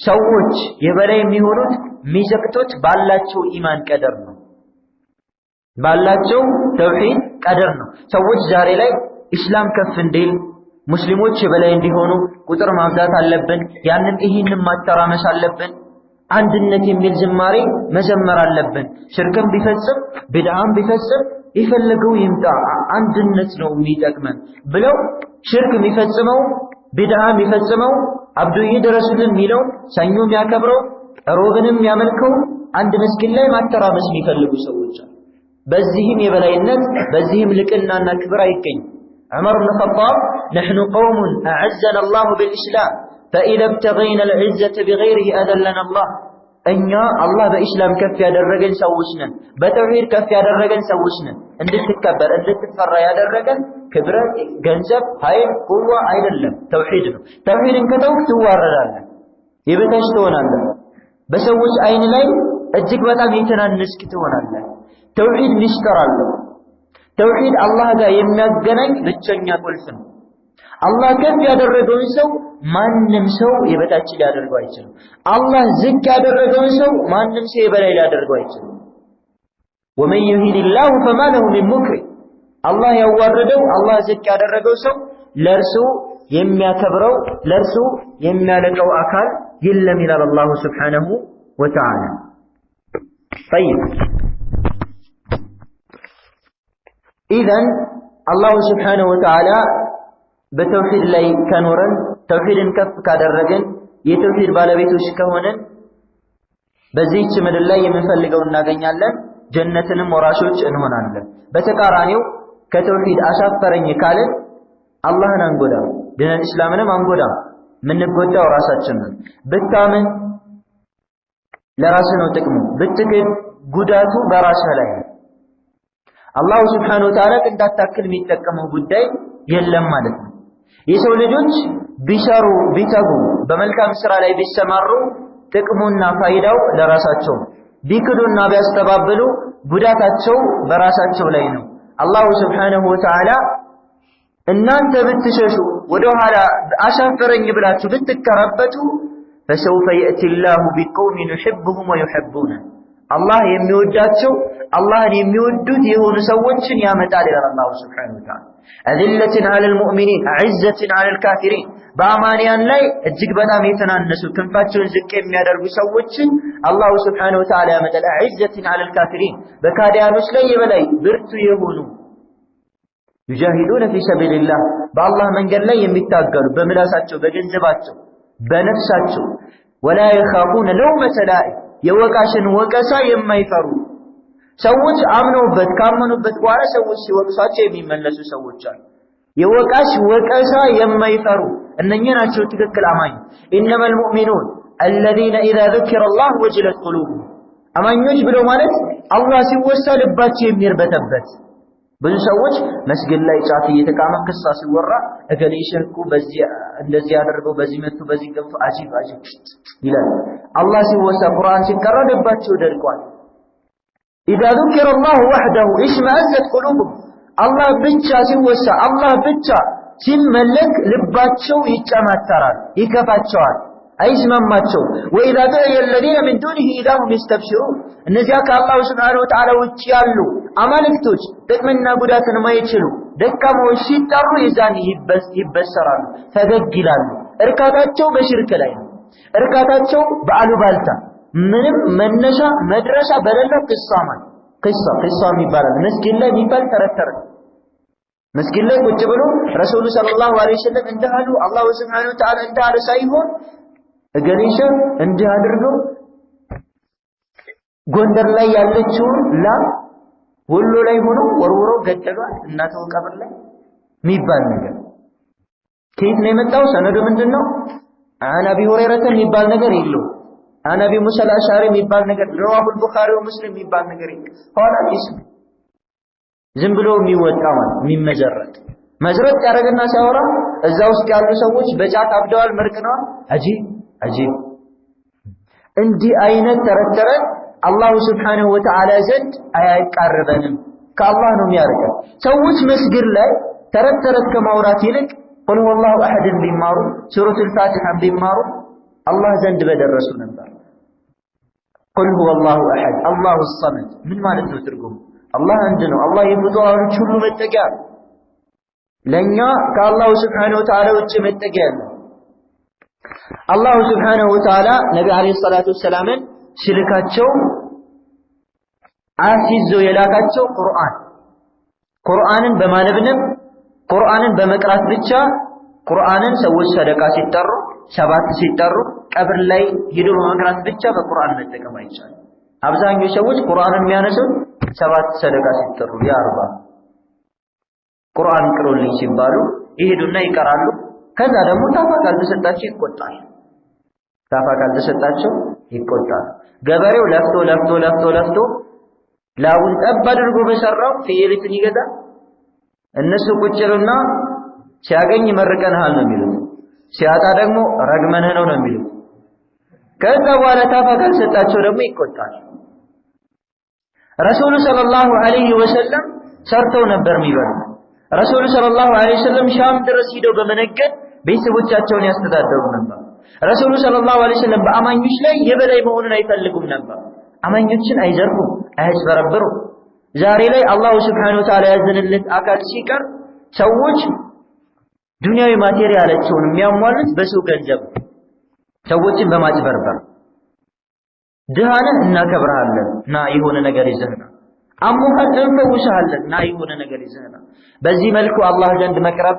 ሰዎች የበላይ የሚሆኑት የሚዘቅጡት ባላቸው ኢማን ቀደር ነው፣ ባላቸው ተውሂድ ቀደር ነው። ሰዎች ዛሬ ላይ ኢስላም ከፍ እንዲል ሙስሊሞች የበላይ እንዲሆኑ ቁጥር ማብዛት አለብን፣ ያንን ይህንን ማተራመስ አለብን፣ አንድነት የሚል ዝማሬ መዘመር አለብን። ሽርክም ቢፈጽም ቢድዓም ቢፈጽም ይፈልገው ይምጣ አንድነት ነው የሚጠቅመን ብለው ሽርክ የሚፈጽመው ቢድዓ የሚፈጽመው አብዱዬ ድረሱልን የሚለው ሰኞ የሚያከብረው ሮብንም የሚያመልከው አንድ መስጊድ ላይ ማተራመስ የሚፈልጉ ሰዎች አሉ። በዚህም የበላይነት በዚህም ልቅናና ክብር አይገኝም። ዑመር ብን ኸጣብ نحن قوم أعزنا الله بالإسلام فإذا ابتغينا العزة بغيره أذلنا الله እኛ አላህ በኢስላም ከፍ ያደረገን ሰዎች ነን፣ በተውሂድ ከፍ ያደረገን ሰዎች ነን። እንድትከበር እንድትፈራ ያደረገን ክብረት ገንዘብ ኃይል ቁዋ አይደለም፣ ተውሂድ ነው። ተውሂድን ከተውክ ትዋረዳለህ፣ የበታች ትሆናለህ፣ በሰዎች አይን ላይ እጅግ በጣም የተናነስክ ትሆናለህ። ተውሂድ ሚስጥር አለው። ተውሂድ አላህ ጋር የሚያገናኝ ብቸኛ ቁልፍ ነው። አላህ ከፍ ያደረገውን ሰው ማንም ሰው የበታች ሊያደርገው አይችልም። አላህ ዝቅ ያደረገውን ሰው ማንም ሰው የበላይ ሊያደርገው አይችልም። ወመን ዩሂኒላሁ ፈማ ለሁ ሚን ሙክሪም አላህ ያዋረደው አላህ ዝቅ ያደረገው ሰው ለእርሱ የሚያከብረው ለእርሱ የሚያለቀው አካል የለም ይላል አላሁ ሱብሓነሁ ወተዓላ። ጠይብ ኢዘን አላሁ ሱብሓነሁ ወተዓላ በተውሂድ ላይ ከኖረን ተውሂድን ከፍ ካደረገን የተውሂድ ባለቤቶች ከሆነን በዚህች ምድር ላይ የምንፈልገው እናገኛለን፣ ጀነትንም ወራሾች እንሆናለን። በተቃራኒው ከተውሂድ አሻፈረኝ ካልን አላህን አንጎዳም፣ ዲነል እስላምንም አንጎዳም። የምንጎዳው ራሳችን ነን። ብታምን ለራስህ ነው ጥቅሙ፣ ብትክድ ጉዳቱ በራስህ ላይ ነው። አላሁ ሱብሓነሁ ወተዓላ እንዳታክል የሚጠቀመው ጉዳይ የለም ማለት ነው። የሰው ልጆች ቢሰሩ ቢተጉ በመልካም ስራ ላይ ቢሰማሩ ጥቅሙና ፋይዳው ለራሳቸው፣ ቢክዱና ቢያስተባብሉ ጉዳታቸው በራሳቸው ላይ ነው። አላሁ ሱብሓነሁ ወተዓላ እናንተ ብትሸሹ ወደ ኋላ አሻፈረኝ ብላችሁ ብትከራበቱ فسوف يأتي الله بقوم يحبهم ويحبونه አላህ የሚወዳቸው አላህን የሚወዱት የሆኑ ሰዎችን ያመጣል ይላል አላሁ ሱብሓነሁ ወተዓላ። አዚለትን ዐለል ሙእሚኒን ዐዘትን ዐለል ካፊሪን በአማንያን ላይ እጅግ በጣም የተናነሱ ክንፋቸውን ዝቅ የሚያደርጉ ሰዎችን አላሁ ሱብሓነሁ ወተዓላ ያመጣል። ዐዘትን ዐለል ካፊሪን በካዲያኖች ላይ የበላይ ብርቱ የሆኑ ዩጃሂዱነ ፊ ሰቢልላህ በአላህ መንገድ ላይ የሚታገሉ በምላሳቸው በገንዘባቸው በነፍሳቸው ወላ የኻፉነ ለውመተ ላኢም የወቃሽን ወቀሳ የማይፈሩ ሰዎች አምነውበት ካመኑበት በኋላ ሰዎች ሲወቅሷቸው የሚመለሱ ሰዎች አሉ። የወቃሽ ወቀሳ የማይፈሩ እነኚህ ናቸው ትክክል አማኝ። ኢነመል ሙእሚኑን الذين إذا ذكر الله وجلت قلوبهم አማኞች ብሎ ማለት አላህ ሲወሳ ልባቸው የሚርበተበት። ብዙ ሰዎች መስጊድ ላይ ጫት እየተቃመ ክሳ ሲወራ እገሌ ሸርኩ በዚህ እንደዚህ ያደርገው በዚህ መጥቶ በዚህ ገብቶ አጂብ ይላል። አላህ ሲወሳ ቁርአን ሲቀራ ልባቸው ደርቋል። إذا ذكر الله وحده اشمأزت قلوبهم الله ብቻ ሲወሳ አላህ ብቻ ሲመለክ ልባቸው ይጨማተራል፣ ይከፋቸዋል። አይስማማቸው ወኢዛ ዱዒየ الذين من دونه اذا هم يستبشرون እነዚያ ከአላሁ ሱብሓነሁ ወተዓላ ውጭ ያሉ አማልክቶች ጥቅምና ጉዳትን ማይችሉ ደካማዎች ሲጠሩ የዛን ይበሰራሉ ፈገግ ይላሉ እርካታቸው በሽርክ ላይ ነው እርካታቸው በአሉባልታ ምንም መነሻ መድረሻ በሌለው ቂሷም ይባላል መስጊድ ላይ የሚባል ተረተረ መስጊድ ላይ ቁጭ ብሎ ረሱሉ ሰለላሁ ዐለይሂ ወሰለም እንዳሉ አላሁ ሱብሓነሁ ወተዓላ እንዳለ ሳይሆን እገሌሸ እንዲህ አድርገው ጎንደር ላይ ያለችውን ወሎ ላይ ሆኖ ወርውሮ ገደሏት እናተው ቀብር ላይ የሚባል ነገር ከየት ነው የመጣው ሰነዱ ምንድነው عن ابي هريره የሚባል ነገር የለው عن ابي موسى الاشعري የሚባል ነገር رواه البخاري ومسلم የሚባል ነገር ሆነ ዝም ብሎ የሚወጣ ማለት የሚመጀረጥ መዝረጥ ያደርግና ሲያወራ እዛ ውስጥ ያሉ ሰዎች በጫት አብደዋል መርቅነዋል አጂብ እንዲህ አይነት ተረተረ አላሁ ሱብሓነሁ ወተዓላ ዘንድ አያቀርበንም ከአላህ ነው የሚያርቀው ሰዎች መስጊድ ላይ ተረተረት ከማውራት ይልቅ ቁል ሁወላሁ አሐድን ቢማሩ ሱረቱል ፋቲሃን ቢማሩ አላህ ዘንድ በደረሱ ነበር ቁል ሁወላሁ አሐድ አላሁ ሰመድ ምን ማለት ነው ትርጉሙ አላህ አንድ ነው አላህ የፍጡራኖች ሁሉ መጠጊያ ለኛ ከአላሁ ሱብሓነሁ ወተዓላ ውጭ መጠጊያ ነው አላሁ ሱብሓነሁ ወተዓላ ነብዩ አለይሂ ሰላቱ ወሰላምን ሲልካቸው አሲዞ የላካቸው ቁርአንን በማነብነብ ቁርአንን በመቅራት ብቻ ቁርአንን ሰዎች ሰደቃ ሲጠሩ ሰባት ሲጠሩ ቀብር ላይ ሄዶ በመቅራት ብቻ በቁርአን መጠቀም አይቻልም አብዛኛው ሰዎች ቁርአንን የሚያነሱት ሰባት ሰደቃ ሲጠሩ ያ40 ቁርአን ቅሩልኝ ሲባሉ ይሄዱና ይቀራሉ ከዛ ደግሞ ታፋ ካልተሰጣቸው ይቆጣል ገበሬው ለፍቶ ላቡን ጠብ አድርጎ በሰራው ፍየሊትን ይገዛል እነሱ ቁጭሉና ሲያገኝ መርቀንሃል ነው የሚሉት ሲያጣ ደግሞ ረግመንህ ነው የሚሉት ከዛ በኋላ ታፋ ካልሰጣቸው ደግሞ ይቆጣል ረሱሉ ሰለላሁ ዐለይሂ ወሰለም ሰርተው ነበር የሚበሉ ረሱሉ ሰለላሁ ዐለይሂ ወሰለም ሻም ድረስ ሄደው በመነገድ ቤተሰቦቻቸውን ያስተዳደሩ ነበር ረሱሉ ሰለላሁ ዐለይሂ ወሰለም በአማኞች ላይ የበላይ መሆኑን አይፈልጉም ነበር አማኞችን አይዘርፉም አያስበረብሩ ዛሬ ላይ አላሁ ሱብሓነሁ ወተዓላ ያዘነለት አካል ሲቀር ሰዎች ዱንያዊ ማቴሪያላቸውን የሚያሟሉት በሰው ገንዘብ ሰዎችን በማጭበርበር ድሃነን እናከብርሃለን ና የሆነ ነገር ይዘህና አሙሃን እንፈውሻለን ና የሆነ ነገር ይዘህና በዚህ መልኩ አላህ ዘንድ መቅረብ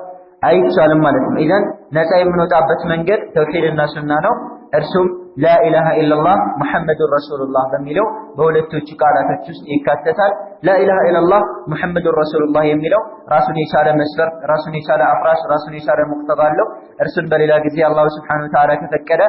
አይቻልም ማለት ነው ኢዘን ነፃ የምንወጣበት መንገድ ተውሂድና ሱና ነው እርሱም ላ ኢላሃ ኢላላህ ሙሐመዱር ረሱሉላህ በሚለው በሁለቶቹ ቃላቶች ውስጥ ይካተታል ላ ኢላሃ ኢላላህ ሙሐመዱር ረሱሉላህ የሚለው ራሱን የቻለ መስፈር ራሱን የቻለ አፍራሽ ራሱን የቻለ ሙቅተዳ አለው እርሱን በሌላ ጊዜ አላሁ ሱብሓነሁ ወተዓላ ከፈቀደ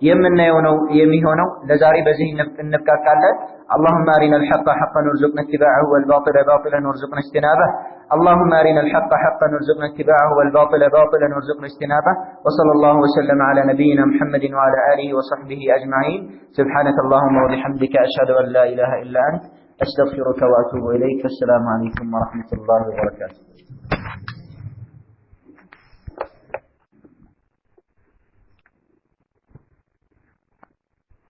የምናየው ነው የሚሆነው ለዛሬ በዚህ እንብቃቃለን اللهم أرنا الحق حقا وارزقنا اتباعه والباطل باطلا وارزقنا اجتنابه اللهم أرنا الحق حقا وارزقنا اتباعه والباطل باطلا وارزقنا اجتنابه وصلى الله وسلم على نبينا محمد وعلى آله وصحبه أجمعين سبحانك اللهم وبحمدك أشهد أن لا إله إلا أنت أستغفرك وأتوب إليك السلام عليكم ورحمة الله وبركاته